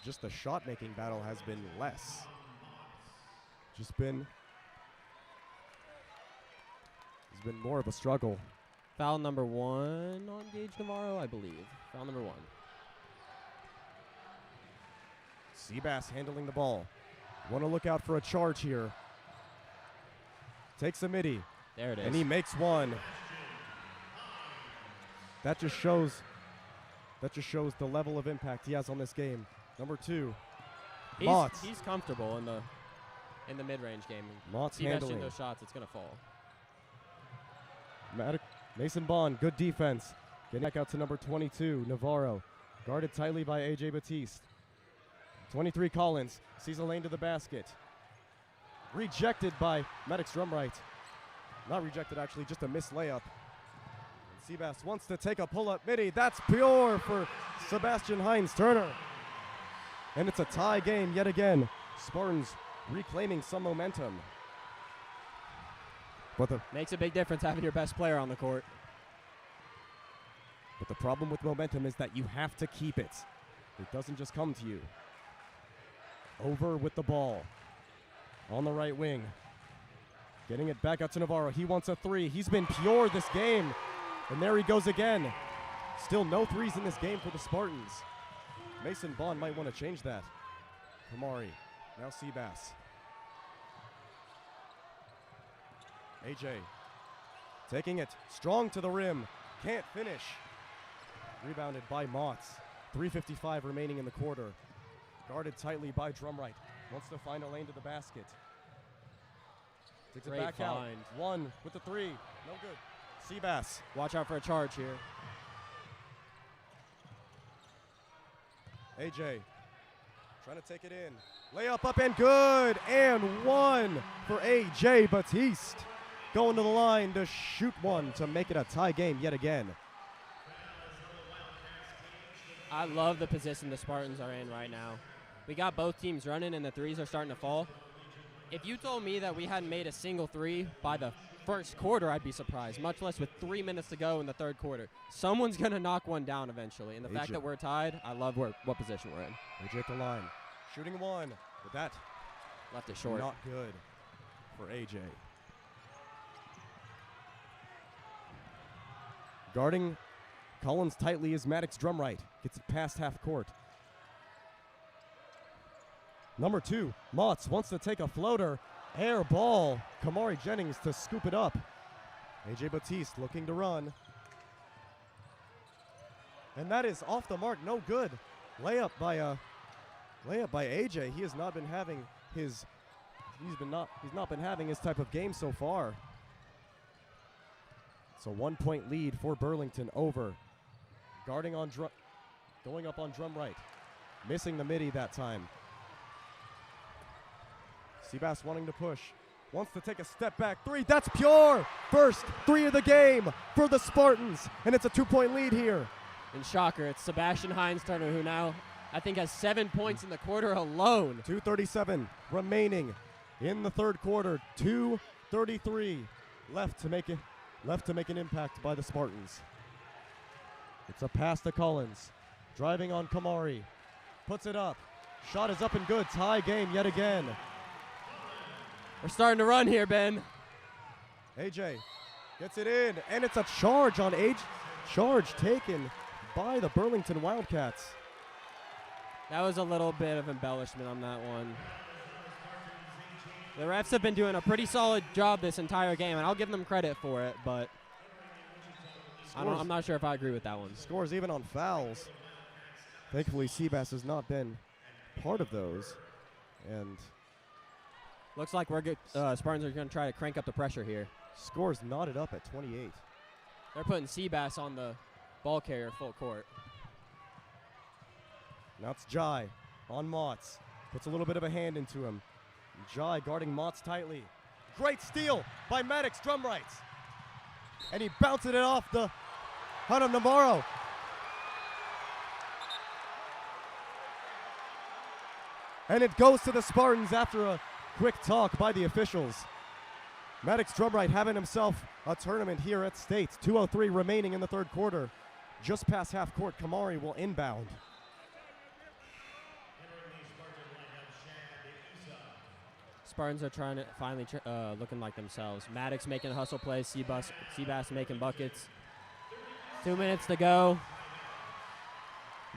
Just the shot-making battle has been less. It's been more of a struggle. Foul number 1 on Gage Navarro, I believe. Foul number 1. Seabass handling the ball. Want to look out for a charge here. Takes a midi. There it is. And he makes one. That just shows the level of impact he has on this game. Number 2, Motts. He's comfortable in the mid-range game. Motts Seabass handling shooting those shots, it's going to fall. Mason Bond, good defense. Getting back out to number 22, Navarro. Guarded tightly by A.J. Batiste. 23, Collins. Sees a lane to the basket. Rejected by Maddox Drumright. Not rejected, actually, just a missed layup. And Seabass wants to take a pull-up midi. That's pure for Sebastian Hines-Turner. And it's a tie game yet again. Spartans reclaiming some momentum. Makes a big difference having your best player on the court. But the problem with momentum is that you have to keep it. It doesn't just come to you. Over with the ball. On the right wing. Getting it back out to Navarro. He wants a 3. He's been pure this game. And there he goes again. Still no 3s in this game for the Spartans. Mason Bond might want to change that. Kamari. Now Seabass. AJ taking it strong to the rim. Can't finish. Rebounded by Motts. 3:55 remaining in the quarter. Guarded tightly by Drumright. Wants to find a lane to the basket. Takes it back out. 1 with the 3. No good. Seabass. Watch out for a charge here. AJ trying to take it in. Layup up and good. And 1 for AJ Batiste. Going to the line to shoot 1 to make it a tie game yet again. I love the position the Spartans are in right now. We got both teams running and the 3s are starting to fall. If you told me that we hadn't made a single 3 by the first quarter, I'd be surprised, much less with 3 minutes to go in the third quarter. Someone's going to knock one down eventually, and the fact that we're tied, I love what position we're in. AJ at the line. Shooting 1, but that left it short. Not good for AJ. Guarding Collins tightly is Maddox Drumright. Gets it past half court. Number 2, Motts wants to take a floater. Air ball. Kamari Jennings to scoop it up. AJ Batiste looking to run. And that is off the mark, no good. Layup by AJ. He has not been having his he's not been having his type of game so far. It's a 1-point lead for Burlington over. Guarding on going up on drum right. Missing the midi that time. Seabass wanting to push. Wants to take a step back three. That's pure. First three of the game for the Spartans. And it's a 2-point lead here. And shocker, it's Sebastian Hines-Turner, who now I think has 7 points in the quarter alone. 2:37 remaining in the third quarter. 2:33 left to make an impact by the Spartans. It's a pass to Collins. Driving on Kamari. Puts it up. Shot is up and good. Tie game yet again. We're starting to run here, Ben. AJ gets it in, and it's a charge on AJ. Charge taken by the Burlington Wildcats. That was a little bit of embellishment on that one. The refs have been doing a pretty solid job this entire game, and I'll give them credit for it, but I'm not sure if I agree with that one. Scores even on fouls. Thankfully, Seabass has not been part of those. And looks like we're good. Spartans are going to try to crank up the pressure here. Scores knotted up at 28. They're putting Seabass on the ball carrier full court. Now it's Jai on Motts. Puts a little bit of a hand into him. Jai guarding Motts tightly. Great steal by Maddox drum rights. And he bounced it off the Hunt of Navarro. And it goes to the Spartans after a quick talk by the officials. Maddox Drumright having himself a tournament here at State. 2:03 remaining in the third quarter. Just past half court, Kamari will inbound. Spartans are trying to finally looking like themselves. Maddox making hustle plays, Seabass making buckets. 2 minutes to go.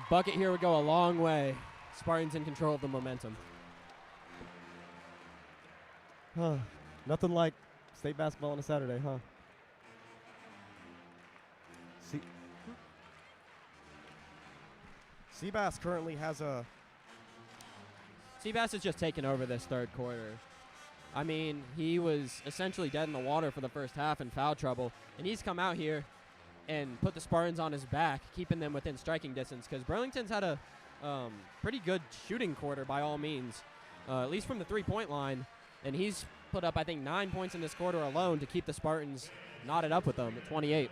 Bucket here would go a long way. Spartans in control of the momentum. Nothing like state basketball on a Saturday, huh? Seabass currently has a... Seabass has just taken over this third quarter. I mean, he was essentially dead in the water for the first half in foul trouble, and he's come out here and put the Spartans on his back, keeping them within striking distance, because Burlington's had a pretty good shooting quarter by all means, at least from the three-point line, and he's put up, I think, 9 points in this quarter alone to keep the Spartans knotted up with them at 28.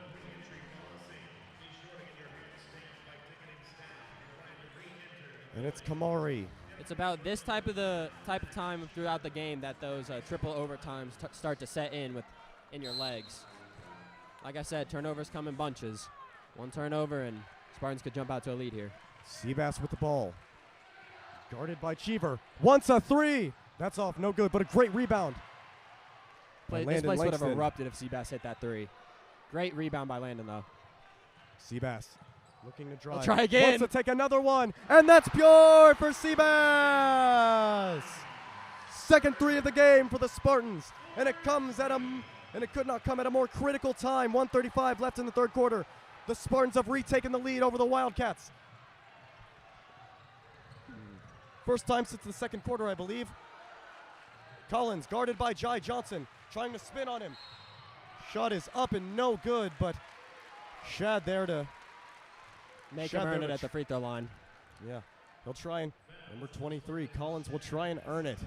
And it's Kamari. It's about this type of time throughout the game that those triple overtimes start to set in your legs. Like I said, turnovers come in bunches. One turnover and Spartans could jump out to a lead here. Seabass with the ball. Guarded by Cheever. Wants a three. That's off, no good, but a great rebound. This place would have erupted if Seabass hit that three. Great rebound by Landon, though. Seabass looking to drive. I'll try again. Wants to take another one, and that's pure for Seabass. Second three of the game for the Spartans, and it could not come at a more critical time. 1:35 left in the third quarter. The Spartans have retaken the lead over the Wildcats. First time since the second quarter, I believe. Collins guarded by Jai Johnson, trying to spin on him. Shot is up and no good, but Shad there to make him earn it at the free throw line. Yeah, he'll try and, number 23, Collins will try and earn it.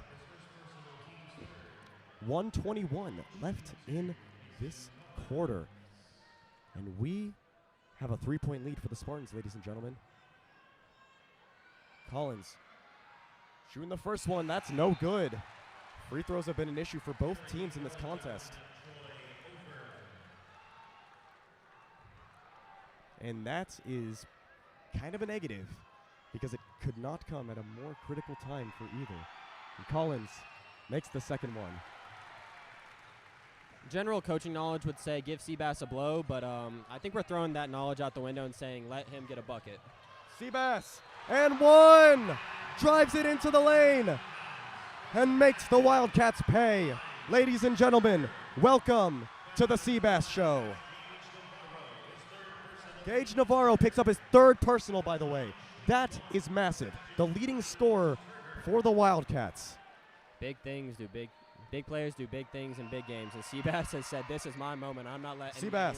1:21 left in this quarter. And we have a 3-point lead for the Spartans, ladies and gentlemen. Collins shooting the first one, that's no good. Free throws have been an issue for both teams in this contest. And that is kind of a negative because it could not come at a more critical time for either. And Collins makes the second one. General coaching knowledge would say give Seabass a blow, but I think we're throwing that knowledge out the window and saying let him get a bucket. Seabass, and one! Drives it into the lane and makes the Wildcats pay. Ladies and gentlemen, welcome to the Seabass Show. Gage Navarro picks up his 3rd personal, by the way. That is massive. The leading scorer for the Wildcats. Big things do big players do big things in big games. And Seabass has said, this is my moment. I'm not letting anyone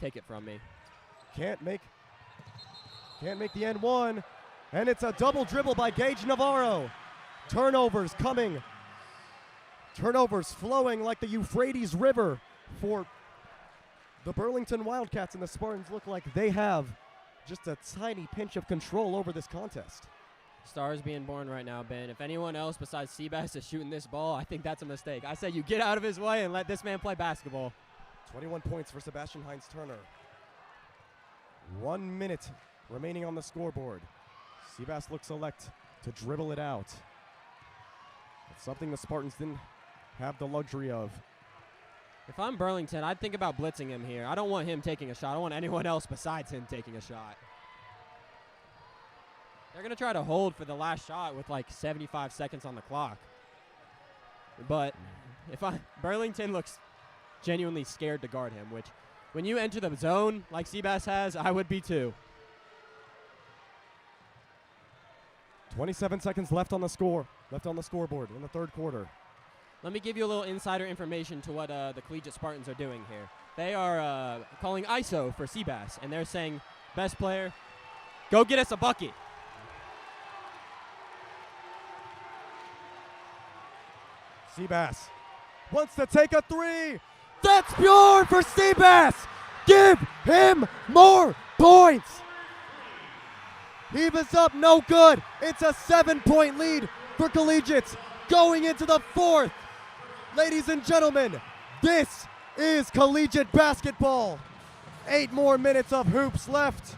take it from me. Can't make the end one. And it's a double dribble by Gage Navarro. Turnovers coming. Turnovers flowing like the Euphrates River for the Burlington Wildcats, and the Spartans look like they have just a tiny pinch of control over this contest. Stars being born right now, Ben. If anyone else besides Seabass is shooting this ball, I think that's a mistake. I said you get out of his way and let this man play basketball. 21 points for Sebastian Hines-Turner. 1 minute remaining on the scoreboard. Seabass looks select to dribble it out. It's something the Spartans didn't have the luxury of. If I'm Burlington, I'd think about blitzing him here. I don't want him taking a shot. I don't want anyone else besides him taking a shot. They're going to try to hold for the last shot with like 75 seconds on the clock. But Burlington looks genuinely scared to guard him, which when you enter the zone like Seabass has, I would be too. 27 seconds left on the scoreboard in the 3rd quarter. Let me give you a little insider information to what the Collegiate Spartans are doing here. They are calling ISO for Seabass, and they're saying, best player, go get us a bucket. Seabass wants to take a 3. That's pure for Seabass. Give him more points. He was up, no good. It's a 7-point lead for Collegiate going into the 4th. Ladies and gentlemen, this is Collegiate basketball. 8 more minutes of hoops left.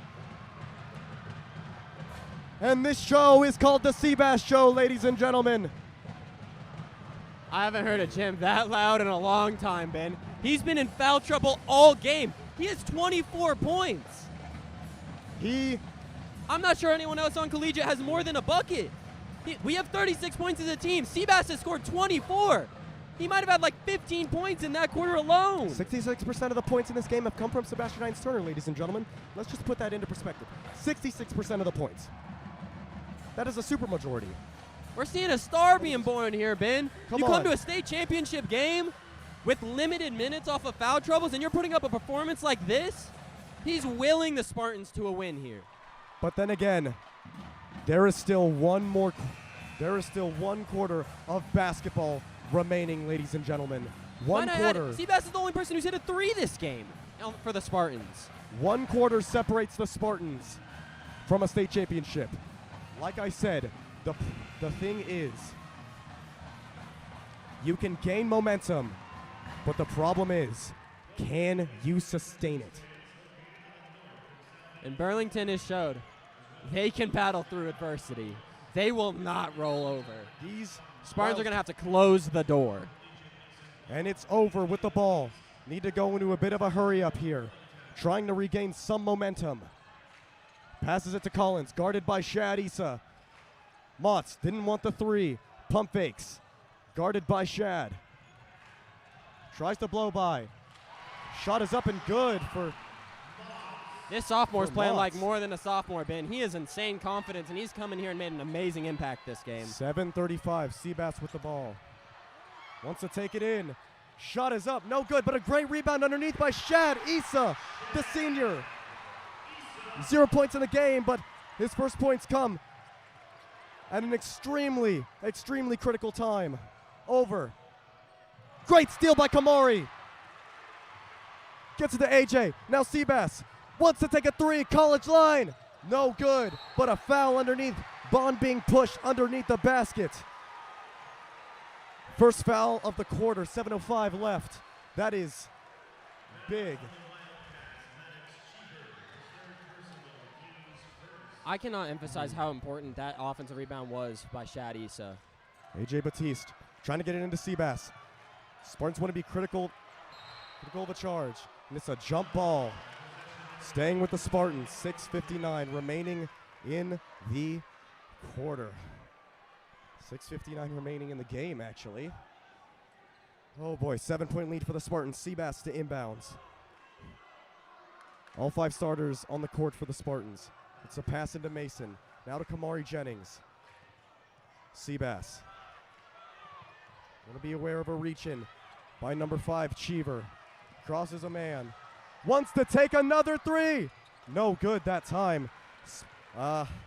And this show is called the Seabass Show, ladies and gentlemen. I haven't heard a gym that loud in a long time, Ben. He's been in foul trouble all game. He has 24 points. I'm not sure anyone else on Collegiate has more than a bucket. We have 36 points as a team. Seabass has scored 24. He might have had like 15 points in that quarter alone. 66% of the points in this game have come from Sebastian Hines-Turner, ladies and gentlemen. Let's just put that into perspective. 66% of the points. That is a super majority. We're seeing a star being born here, Ben. Come you on. come to a state championship game with limited minutes off of foul troubles, and you're putting up a performance like this? He's willing the Spartans to a win here. But then again, there is still one quarter of basketball remaining, ladies and gentlemen. One quarter. Seabass is the only person who's hit a 3 this game for the Spartans. 1 quarter separates the Spartans from a state championship. Like I said, the thing is, you can gain momentum, but the problem is, can you sustain it? And Burlington has showed they can battle through adversity. They will not roll over. These Spartans are going to have to close the door. And it's over with the ball. Need to go into a bit of a hurry up here. Trying to regain some momentum. Passes it to Collins, guarded by Shad Issa. Motts didn't want the 3. Pump fakes. Guarded by Shad. Tries to blow by. Shot is up and good for... This sophomore's playing like Motts. more than a sophomore, Ben. He has insane confidence, and he's come in here and made an amazing impact this game. 7:35, Seabass with the ball. Wants to take it in. Shot is up, no good, but a great rebound underneath by Shad Issa, the senior. 0 points in the game, but his first points come at an extremely, extremely critical time. Over. Great steal by Kamari. Gets it to AJ. Now Seabass wants to take a 3. College line. No good, but a foul underneath. Bond being pushed underneath the basket. First foul of the quarter, 7:05 left. That is big. I cannot emphasize how important that offensive rebound was by Shad Issa. AJ Batiste trying to get it into Seabass. Spartans want to be critical of a charge. And it's a jump ball. Staying with the Spartans, 6:59 remaining in the quarter. 6:59 remaining in the game, actually. Oh boy, 7-point lead for the Spartans. Seabass to inbounds. All 5 starters on the court for the Spartans. It's a pass into Mason. Now to Kamari Jennings. Seabass. Want to be aware of a reach in by number 5, Cheever. Crosses a man. Wants to take another 3. No good that time.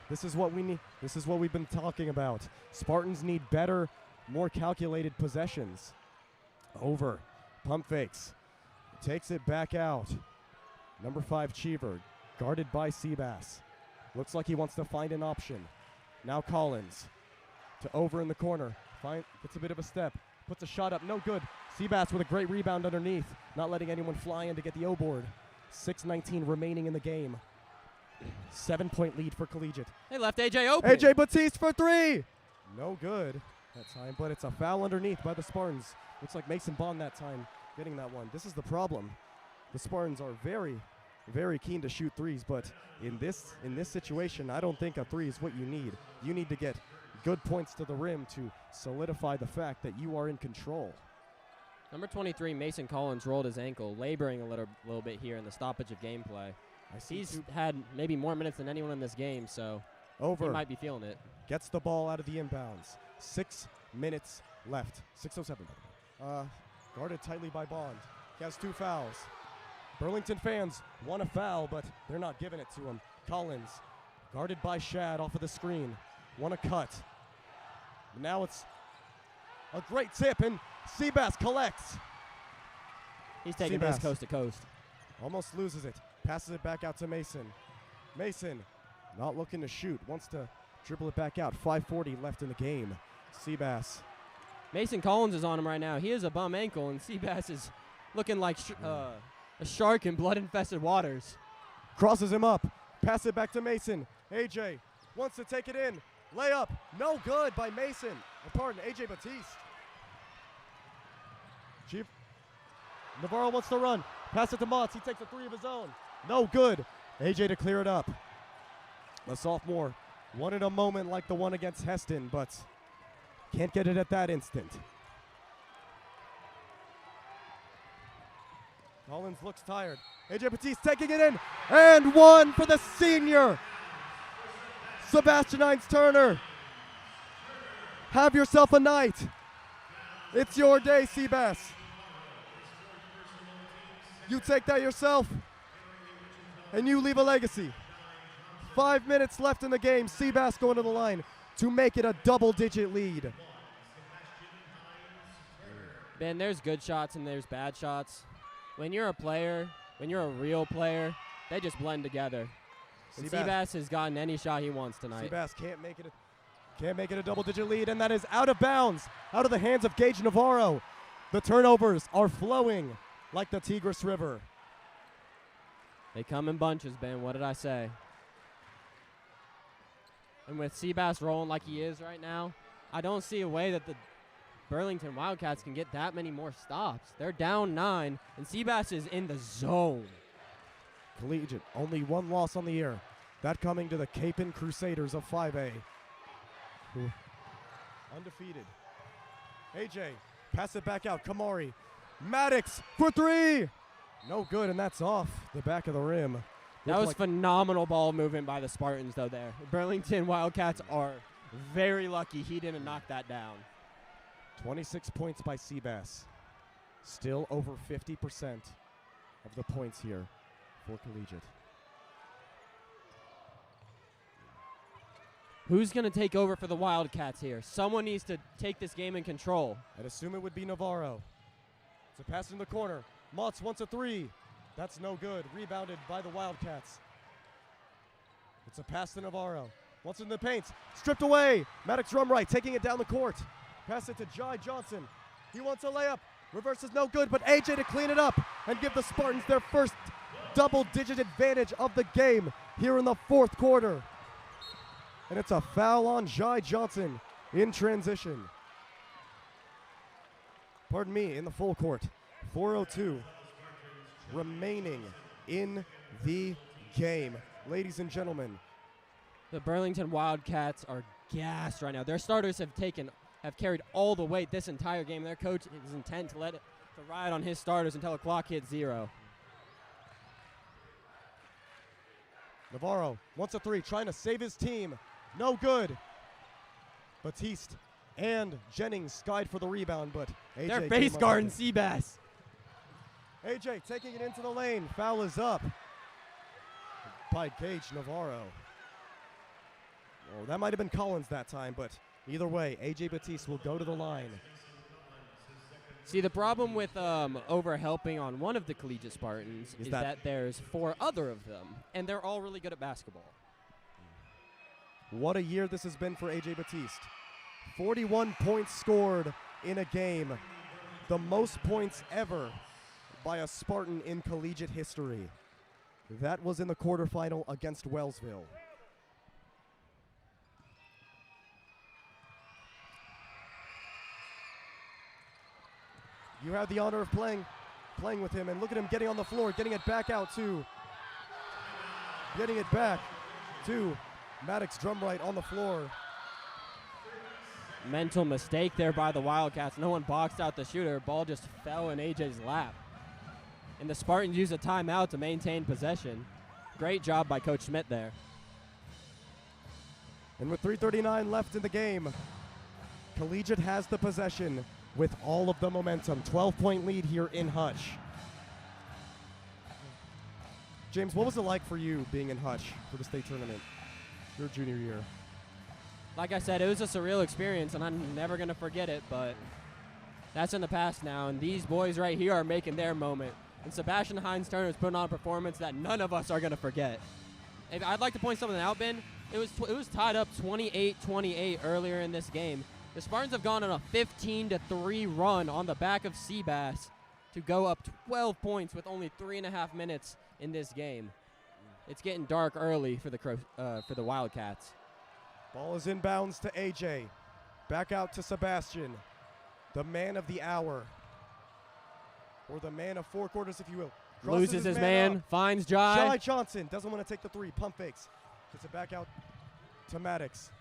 This is what we need. This is what we've been talking about. Spartans need better, more calculated possessions. Over. Pump fakes. Takes it back out. Number 5, Cheever. Guarded by Seabass. Looks like he wants to find an option. Now Collins. To over in the corner. Gets a bit of a step. Puts a shot up. No good. Seabass with a great rebound underneath. Not letting anyone fly in to get the O board. 6:19 remaining in the game. 7-point lead for Collegiate. They left AJ open. AJ Batiste for 3. No good that time, but it's a foul underneath by the Spartans. Looks like Mason Bond that time getting that one. This is the problem. The Spartans are very, very keen to shoot threes, but in this situation, I don't think a 3 is what you need. You need to get good points to the rim to solidify the fact that you are in control. Number 23, Mason Collins, rolled his ankle, laboring a little bit here in the stoppage of gameplay. He's had maybe more minutes than anyone in this game, so he might be feeling it. Gets the ball out of the inbounds. 6 minutes left. 6:07. Guarded tightly by Bond. He has 2 fouls. Burlington fans want a foul, but they're not giving it to him. Collins, guarded by Shad off of the screen. Want a cut. Now it's a great tip, and Seabass collects. He's taking this coast to coast. Almost loses it. Passes it back out to Mason. Mason, not looking to shoot. Wants to dribble it back out. 5:40 left in the game. Seabass. Mason Collins is on him right now. He has a bum ankle, and Seabass is looking like a shark in blood-infested waters. Crosses him up. Pass it back to Mason. AJ wants to take it in. Layup. No good by Mason. Pardon, AJ Batiste. Chief. Navarro wants to run. Pass it to Motts. He takes a 3 of his own. No good. AJ to clear it up. The sophomore wanted a moment like the one against Heston, but can't get it at that instant. Collins looks tired. AJ Batiste taking it in. And 1 for the senior. Sebastian Hines-Turner. Have yourself a night. It's your day, Seabass. You take that yourself, and you leave a legacy. 5 minutes left in the game. Seabass going to the line to make it a double-digit lead. Ben, there's good shots and there's bad shots. When you're a player, when you're a real player, they just blend together. And Seabass has gotten any shot he wants tonight. Seabass can't make it a double-digit lead, and that is out of bounds, out of the hands of Gage Navarro. The turnovers are flowing like the Tigris River. They come in bunches, Ben. What did I say? And with Seabass rolling like he is right now, I don't see a way that the Burlington Wildcats can get that many more stops. They're down 9, and Seabass is in the zone. Collegiate, only 1 loss on the year. That coming to the Capon Crusaders of 5A. Undefeated. AJ, pass it back out. Kamari. Maddox for 3. No good, and that's off the back of the rim. That was phenomenal ball movement by the Spartans, though, there. Burlington Wildcats are very lucky he didn't knock that down. 26 points by Seabass. Still over 50% of the points here for Collegiate. Who's going to take over for the Wildcats here? Someone needs to take this game in control. I'd assume it would be Navarro. It's a pass in the corner. Motts wants a 3. That's no good. Rebounded by the Wildcats. It's a pass to Navarro. Wants it in the paint. Stripped away. Maddox run right, taking it down the court. Pass it to Jai Johnson. He wants a layup. Reverse is no good, but AJ to clean it up and give the Spartans their first double-digit advantage of the game here in the 4th quarter. And it's a foul on Jai Johnson in transition. Pardon me, in the full court. 4:02 remaining in the game. Ladies and gentlemen. The Burlington Wildcats are gassed right now. Their starters have carried all the weight this entire game. Their coach is intent to ride on his starters until the clock hits 0. Navarro wants a three, trying to save his team. No good. Batiste and Jennings skied for the rebound, but AJ They're came face up guarding with it. Seabass. AJ taking it into the lane. Foul is up by Gage Navarro. Oh, that might have been Collins that time, but either way, AJ Batiste will go to the line. See, the problem with over-helping on one of the Collegiate Spartans is that there's 4 other of them, and they're all really good at basketball. What a year this has been for AJ Batiste. 41 points scored in a game. The most points ever by a Spartan in collegiate history. That was in the quarterfinal against Wellsville. You had the honor of playing with him, and look at him getting on the floor, getting it back out to, Maddox Drumright on the floor. Mental mistake there by the Wildcats. No one boxed out the shooter. Ball just fell in AJ's lap. And the Spartans used a timeout to maintain possession. Great job by Coach Schmidt there. And with 3:39 left in the game, Collegiate has the possession with all of the momentum. 12-point lead here in Hutch. James, what was it like for you being in Hutch for the state tournament your junior year? Like I said, it was a surreal experience, and I'm never going to forget it, but that's in the past now, and these boys right here are making their moment. And Sebastian Hines-Turner is putting on a performance that none of us are going to forget. I'd like to point something out, Ben. It was tied up 28-28 earlier in this game. The Spartans have gone on a 15-3 run on the back of Seabass to go up 12 points with only 3.5 minutes in this game. It's getting dark early for the Wildcats. Ball is inbounds to AJ. Back out to Sebastian, the man of the hour, or the man of 4 quarters, if you will. Crosses Loses his man, finds Jai. Jai Johnson doesn't want to take the three, pump fakes. Gets it back out to Maddox.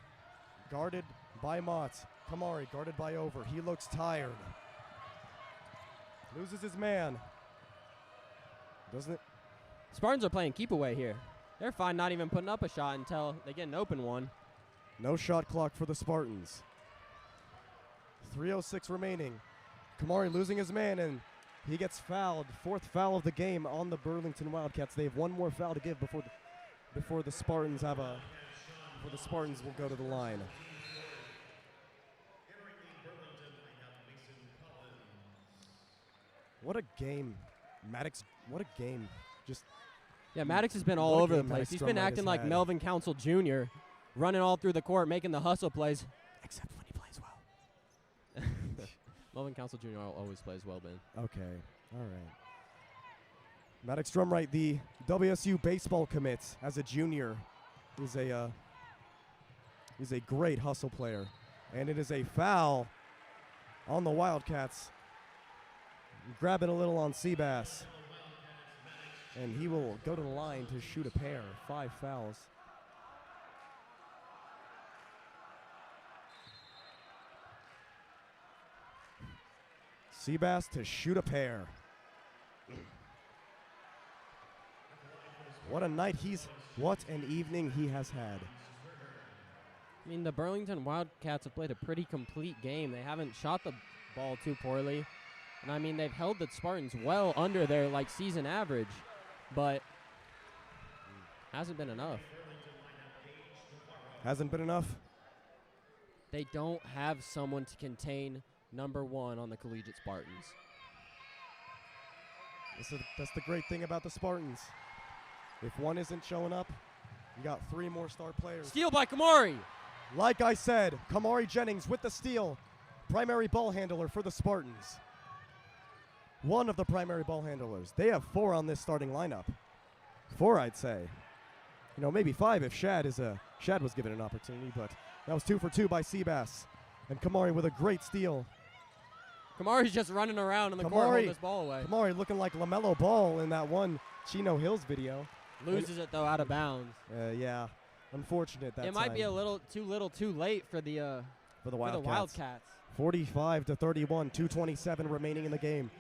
Guarded by Mott. Kamari guarded by Over. He looks tired. Loses his man. Doesn't it? Spartans are playing keep away here. They're fine not even putting up a shot until they get an open one. No shot clock for the Spartans. 3:06 remaining. Kamari losing his man, and he gets fouled. 4th foul of the game on the Burlington Wildcats. They have one more foul to give before the Spartans will go to the line. What a game, Maddox. What a game. Yeah, Maddox has been all over the place. He's been acting like Melvin Council Jr., running all through the court, making the hustle plays, except when he plays well. Melvin Council Jr. always plays well, Ben. Okay, all right. Maddox Drumright, the WSU baseball commit as a junior, is a great hustle player, and it is a foul on the Wildcats. Grabbing a little on Seabass, and he will go to the line to shoot a pair. 5 fouls. Seabass to shoot a pair. What a night what an evening he has had. I mean, the Burlington Wildcats have played a pretty complete game. They haven't shot the ball too poorly. And I mean, they've held the Spartans well under their season average, but hasn't been enough. Hasn't been enough? They don't have someone to contain number 1 on the Collegiate Spartans. That's the great thing about the Spartans. If one isn't showing up, you got 3 more star players. Steal by Kamari. Like I said, Kamari Jennings with the steal. Primary ball handler for the Spartans. One of the primary ball handlers. They have 4 on this starting lineup. 4, I'd say. Maybe 5 if Shad was given an opportunity, but that was 2 for 2 by Seabass. And Kamari with a great steal. Kamari's just running around in the court holding this ball away. Kamari looking like LaMelo Ball in that one Chino Hills video. Loses it, though, out of bounds. Yeah. Unfortunate that It might be a little too late for the Wildcats. 45-31, 2:27 remaining in the game.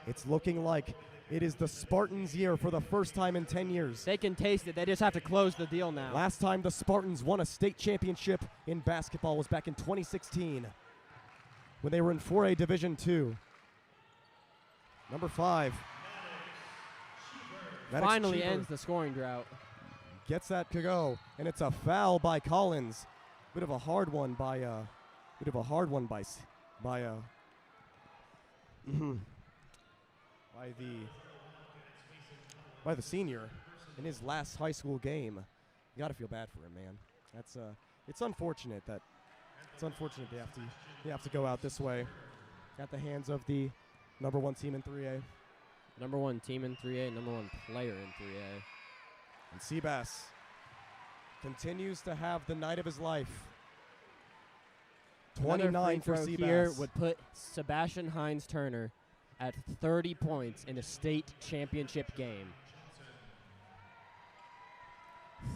It's looking like It is the Spartans' year for the first time in 10 years. They can taste it. They just have to close the deal now. Last time the Spartans won a state championship in basketball was back in 2016 when they were in 4A Division II. Number 5. Maddox Finally Cheever ends the scoring drought. gets that to go, and it's a foul by Collins. Bit of a hard one by by the senior in his last high school game. You got to feel bad for him, man. That's it's unfortunate they have to go out this way at the hands of the number 1 team in 3A. Number 1 team in 3A, number 1 player in 3A. And Seabass continues to have the night of his life. 29 Another for free throw here Seabass. would put Sebastian Hines Turner at 30 points in a state championship game.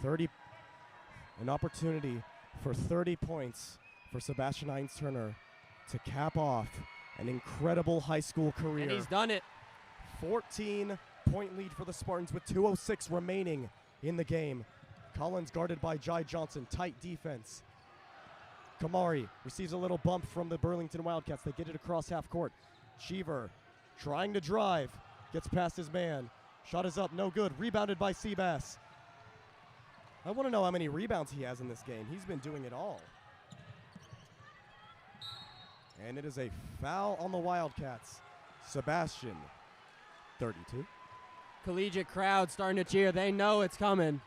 30, an opportunity for 30 points for Sebastian Hines Turner to cap off an incredible high school career. And he's done it. 14-point lead for the Spartans with 2:06 remaining in the game. Collins guarded by Jai Johnson. Tight defense. Kamari receives a little bump from the Burlington Wildcats. They get it across half court. Cheever trying to drive. Gets past his man. Shot is up. No good. Rebounded by Seabass. I want to know how many rebounds he has in this game. He's been doing it all. And it is a foul on the Wildcats. Sebastian, 32. Collegiate crowd starting to cheer. They know it's coming.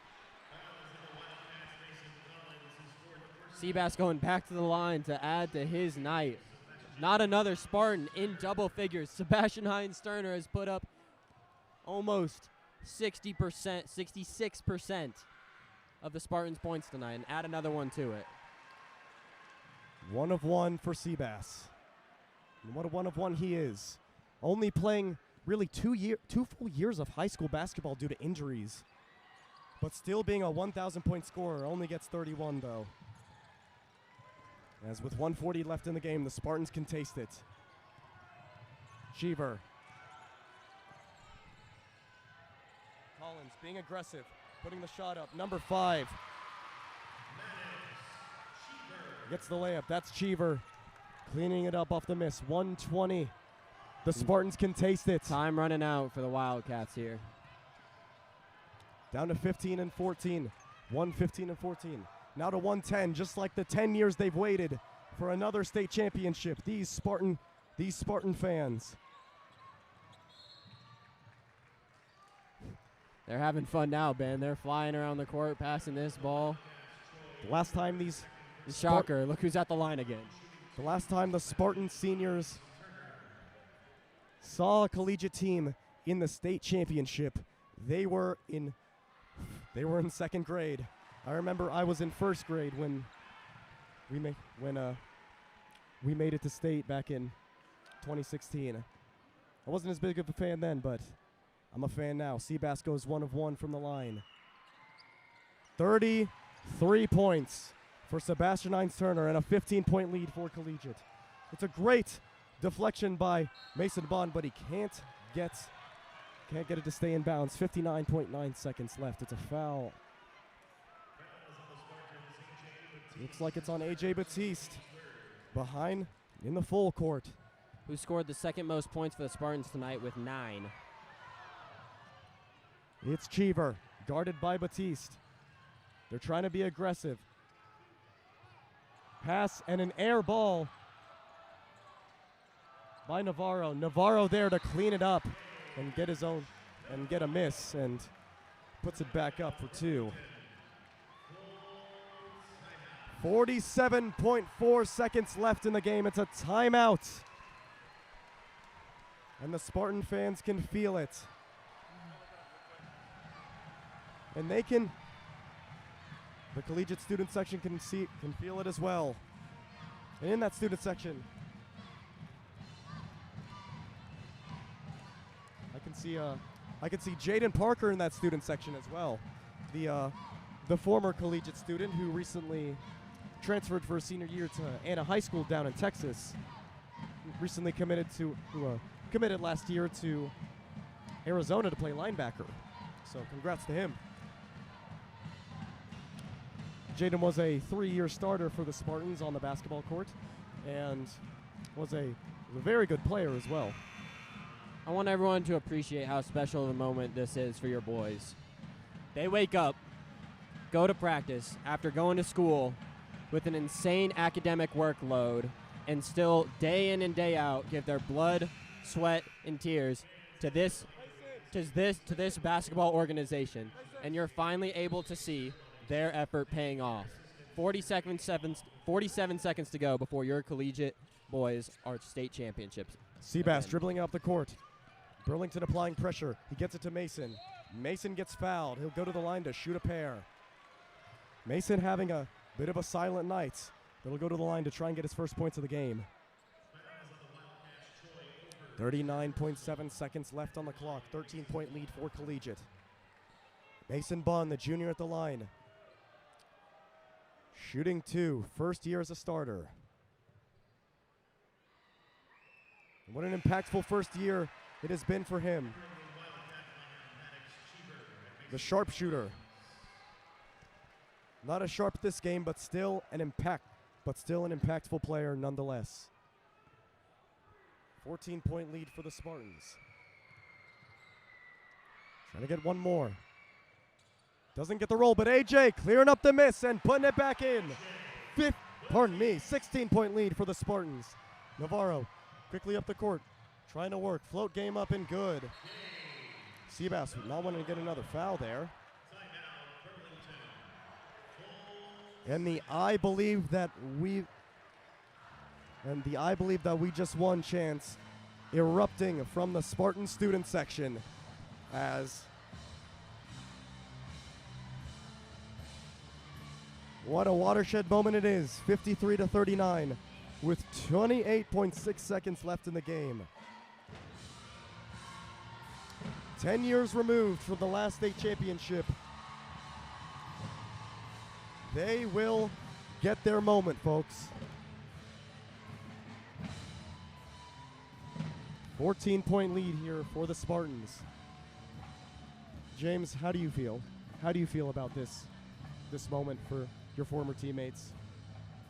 Seabass going back to the line to add to his night. Not another Spartan in double figures. Sebastian Hines Turner has put up almost 60%, 66% of the Spartans' points tonight, and add another one to it. 1 of 1 for Seabass. And what a 1 of 1 he is. Only playing really 2 full years of high school basketball due to injuries. But still being a 1,000-point scorer. Only gets 31, though. As with 1:40 left in the game, the Spartans can taste it. Cheever. Collins being aggressive, putting the shot up. Number 5. Gets the layup. That's Cheever. Cleaning it up off the miss. 1:20. The Spartans can taste it. Time running out for the Wildcats here. Down to 15 and 14. 1:15 and 14. Now to 1:10, just like the 10 years they've waited for another state championship. These Spartan fans. They're having fun now, Ben. They're flying around the court, passing this ball. The last time Shocker, look who's at the line again. the last time the Spartan seniors saw a collegiate team in the state championship, they were in 2nd grade. I remember I was in 1st grade when we made it to state back in 2016. I wasn't as big of a fan then, but I'm a fan now. Seabass goes 1 of 1 from the line. 33 points for Sebastian Hines Turner and a 15-point lead for Collegiate. It's a great deflection by Mason Bond, but he can't get it to stay in bounds. 59.9 seconds left. It's a foul. Looks like it's on A.J. Batiste behind in the full court. Who scored the 2nd most points for the Spartans tonight with 9. It's Cheever, guarded by Batiste. They're trying to be aggressive. Pass and an air ball by Navarro. Navarro there to clean it up and get his own and get a miss and puts it back up for 2. 47.4 seconds left in the game. It's a timeout. And the Spartan fans can feel it. And the collegiate student section can feel it as well. And in that student section, I can see Jaden Parker in that student section as well. The former collegiate student who recently transferred for a senior year to Anna High School down in Texas. Recently committed last year to Arizona to play linebacker. So congrats to him. Jaden was a 3-year starter for the Spartans on the basketball court and was a very good player as well. I want everyone to appreciate how special of a moment this is for your boys. They wake up, go to practice after going to school with an insane academic workload, and still day in and day out give their blood, sweat, and tears to this basketball organization, and you're finally able to see their effort paying off. 47 seconds to go before your collegiate boys are state championships. Seabass dribbling up the court. Burlington applying pressure. He gets it to Mason. Mason gets fouled. He'll go to the line to shoot a pair. Mason having a bit of a silent night. But he'll go to the line to try and get his first points of the game. 39.7 seconds left on the clock. 13-point lead for Collegiate. Mason Bunn, the junior at the line. Shooting 2, first year as a starter. What an impactful first year it has been for him. The sharpshooter. Not as sharp this game, but still an impactful player nonetheless. 14-point lead for the Spartans. Trying to get one more. Doesn't get the roll, but AJ clearing up the miss and putting it back in. 16-point lead for the Spartans. Navarro quickly up the court, trying to work. Float game up and good. Seabass not wanting to get another foul there. And the I believe that we just won chants erupting from the Spartan student section as what a watershed moment it is. 53-39 with 28.6 seconds left in the game. 10 years removed from the last state championship. They will get their moment, folks. 14-point lead here for the Spartans. James, how do you feel? How do you feel about this moment for your former teammates?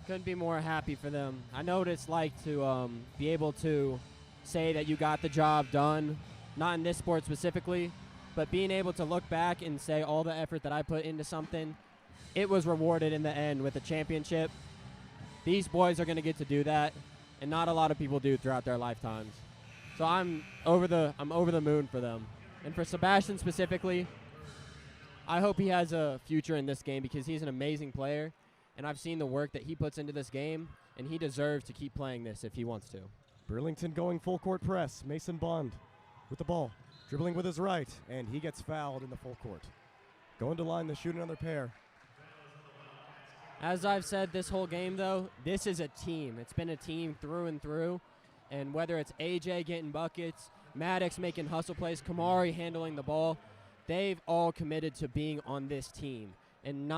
Couldn't be more happy for them. I know what it's like to be able to say that you got the job done, not in this sport specifically, but being able to look back and say all the effort that I put into something, it was rewarded in the end with a championship. These boys are going to get to do that, and not a lot of people do throughout their lifetimes. So I'm over the moon for them. And for Sebastian specifically, I hope he has a future in this game because he's an amazing player, and I've seen the work that he puts into this game, and he deserves to keep playing this if he wants to. Burlington going full court press. Mason Bond with the ball, dribbling with his right, and he gets fouled in the full court. Going to line to shoot another pair. As I've said this whole game, though, this is a team. It's been a team through and through, and whether it's AJ getting buckets, Maddox making hustle plays, Kamari handling the ball, they've all committed to being on this team and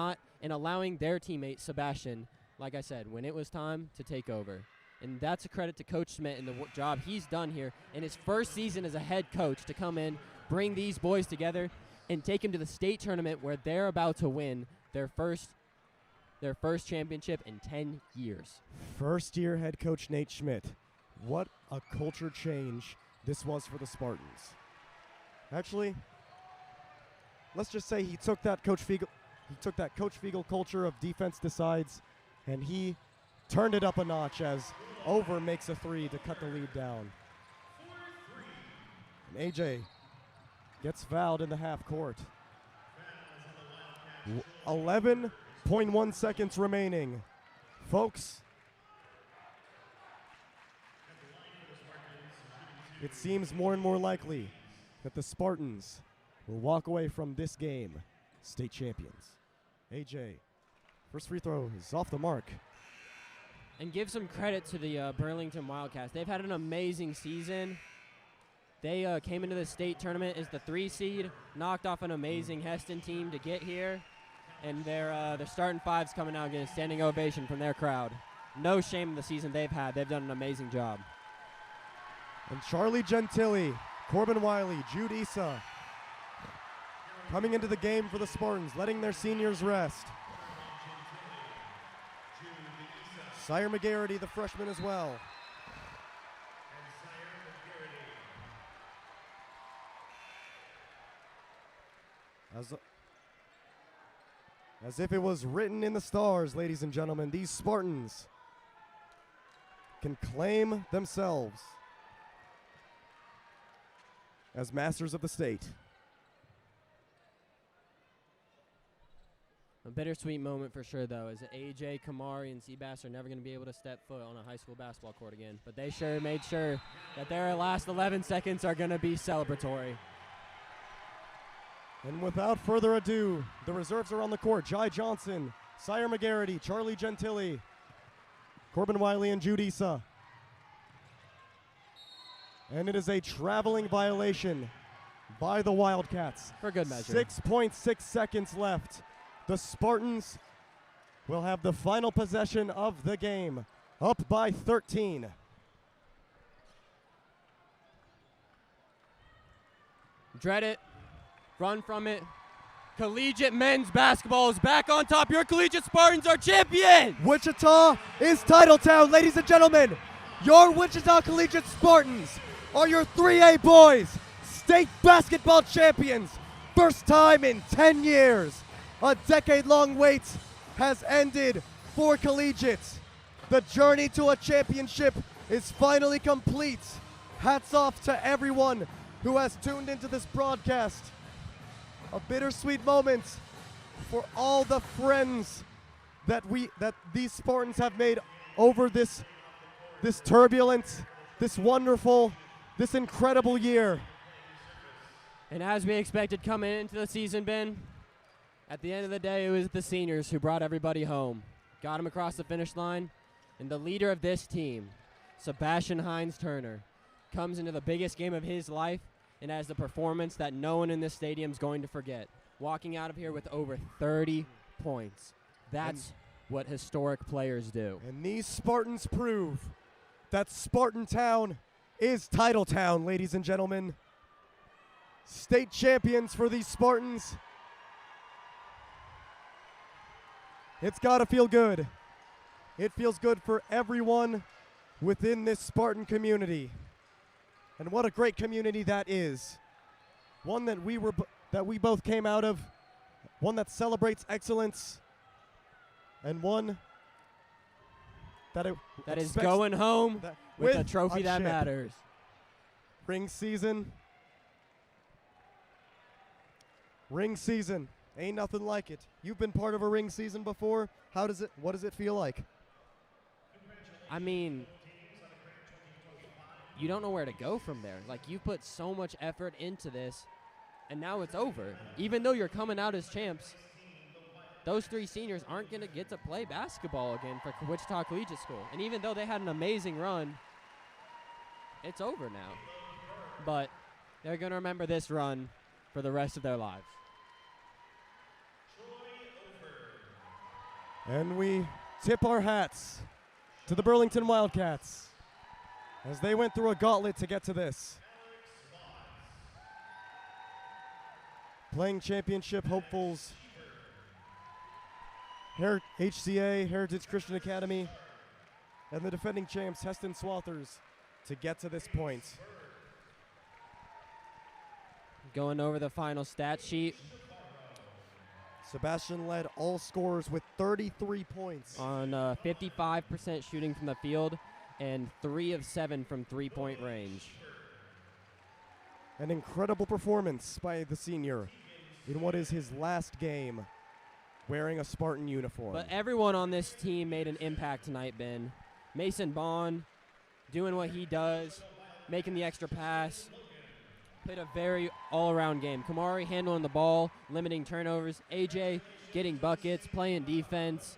allowing their teammate Sebastian, like I said, when it was time to take over. And that's a credit to Coach Schmidt and the job he's done here in his first season as a head coach to come in, bring these boys together, and take them to the state tournament where they're about to win their first championship in 10 years. First-year head coach Nate Schmidt. What a culture change this was for the Spartans. Actually, let's just say he took that Coach Fiegel culture of defense decides, and he turned it up a notch as Over makes a three to cut the lead down. And AJ gets fouled in the half court. 11.1 seconds remaining. Folks, it seems more and more likely that the Spartans will walk away from this game state champions. AJ, first free throw is off the mark. And give some credit to the Burlington Wildcats. They've had an amazing season. They came into the state tournament as the 3 seed, knocked off an amazing Heston team to get here, and their starting five's coming out getting a standing ovation from their crowd. No shame in the season they've had. They've done an amazing job. And Charlie Gentili Corbin Wiley, Jude Issa coming into the game for the Spartans, letting their seniors rest. Sire McGarity, the freshman as well. As if it was written in the stars, ladies and gentlemen, these Spartans can claim themselves as masters of the state. A bittersweet moment for sure, though, as AJ, Kamari, and Seabass are never going to be able to step foot on a high school basketball court again. But they sure made sure that their last 11 seconds are going to be celebratory. And without further ado, the reserves are on the court. Jai Johnson, Sire McGarity, Charlie Gentili, Corbin Wiley, and Jude Issa. And it is a traveling violation by the Wildcats. For good measure. 6.6 seconds left. The Spartans will have the final possession of the game, up by 13. Dread it. Run from it. Collegiate men's basketball is back on top. Your Collegiate Spartans are champions! Wichita is Titletown, ladies and gentlemen. Your Wichita Collegiate Spartans are your 3A boys, state basketball champions. First time in 10 years. A decade-long wait has ended for Collegiate. The journey to a championship is finally complete. Hats off to everyone who has tuned into this broadcast. A bittersweet moment for all the friends that these Spartans have made over this turbulent, this wonderful, this incredible year. And as we expected coming into the season, Ben, at the end of the day, it was the seniors who brought everybody home, got them across the finish line, and the leader of this team, Sebastian Hines-Turner, comes into the biggest game of his life and has the performance that no one in this stadium is going to forget, walking out of here with over 30 points. That's what historic players do. And these Spartans prove that Spartantown is Titletown, ladies and gentlemen. State champions for these Spartans. It's got to feel good. It feels good for everyone within this Spartan community. And what a great community that is. One that we both came out of, one that celebrates excellence, and one that is going home with a trophy that chip. matters. Ring season. Ring season. Ain't nothing like it. You've been part of a ring season before. What does it feel like? I mean, you don't know where to go from there. Like, you put so much effort into this, and now it's over. Even though you're coming out as champs, those three seniors aren't going to get to play basketball again for Wichita Collegiate School. And even though they had an amazing run, it's over now. But they're going to remember this run for the rest of their lives. And we tip our hats to the Burlington Wildcats as they went through a gauntlet to get to this. Playing championship hopefuls, HCA, Heritage Christian Academy, and the defending champs, Heston Swathers, to get to this point. Going over the final stat sheet. Sebastian led all scorers with 33 points. On 55% shooting from the field and 3 of 7 from three-point range. An incredible performance by the senior in what is his last game wearing a Spartan uniform. But everyone on this team made an impact tonight, Ben. Mason Bond doing what he does, making the extra pass. Played a very all-around game. Kamari handling the ball, limiting turnovers. AJ getting buckets, playing defense,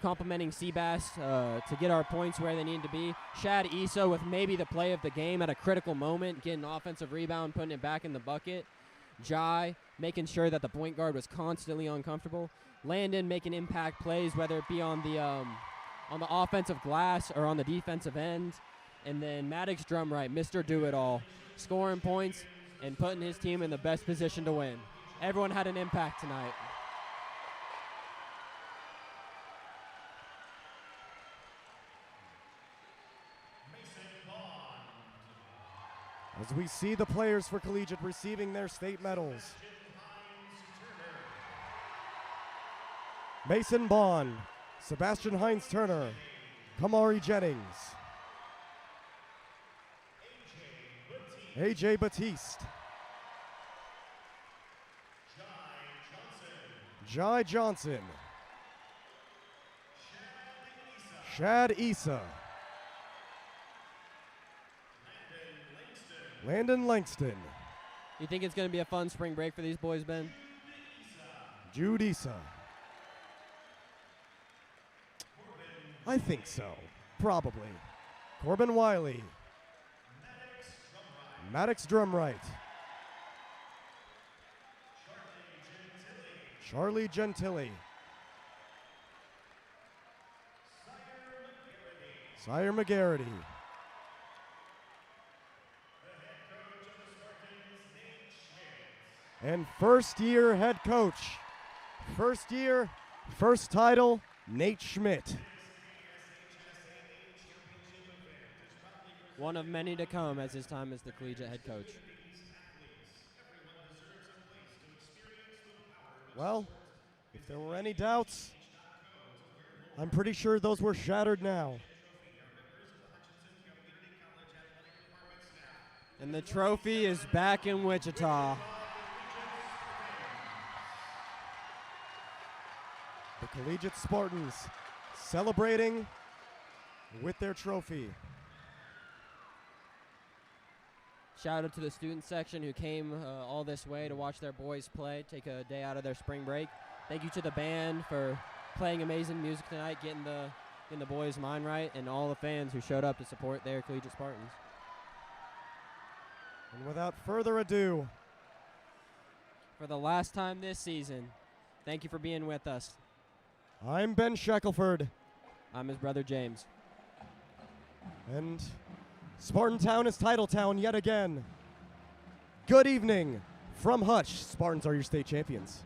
complimenting Seabass to get our points where they need to be. Shad Issa with maybe the play of the game at a critical moment, getting an offensive rebound, putting it back in the bucket. Jai making sure that the point guard was constantly uncomfortable. Landon making impact plays, whether it be on the offensive glass or on the defensive end. And then Maddox Drumright, Mr. Do-It-All, scoring points and putting his team in the best position to win. Everyone had an impact tonight. As we see the players for Collegiate receiving their state medals. Mason Bond, Sebastian Hines Turner, Kamari Jennings, AJ Batiste, Jai Johnson, Shad Issa, Landon Langston, You think it's going to be a fun spring break for these boys, Ben? Jude Issa. I think so. Probably. Corbin Wiley. Maddox Drumright. Charlie Gentili. Sire McGarity. And first-year head coach. First year, first title, Nate Schmidt. One of many to come as his time as the Collegiate head coach. Well, if there were any doubts, I'm pretty sure those were shattered now. And the trophy is back in Wichita. The Collegiate Spartans celebrating with their trophy. Shout out to the student section who came all this way to watch their boys play, take a day out of their spring break. Thank you to the band for playing amazing music tonight, getting the boys' mind right, and all the fans who showed up to support their Collegiate Spartans. And without further ado, For the last time this season, thank you for being with us. I'm Ben Shackelford, I'm his brother James. and Spartan Town is Title Town yet again. Good evening from Hutch. Spartans are your state champions.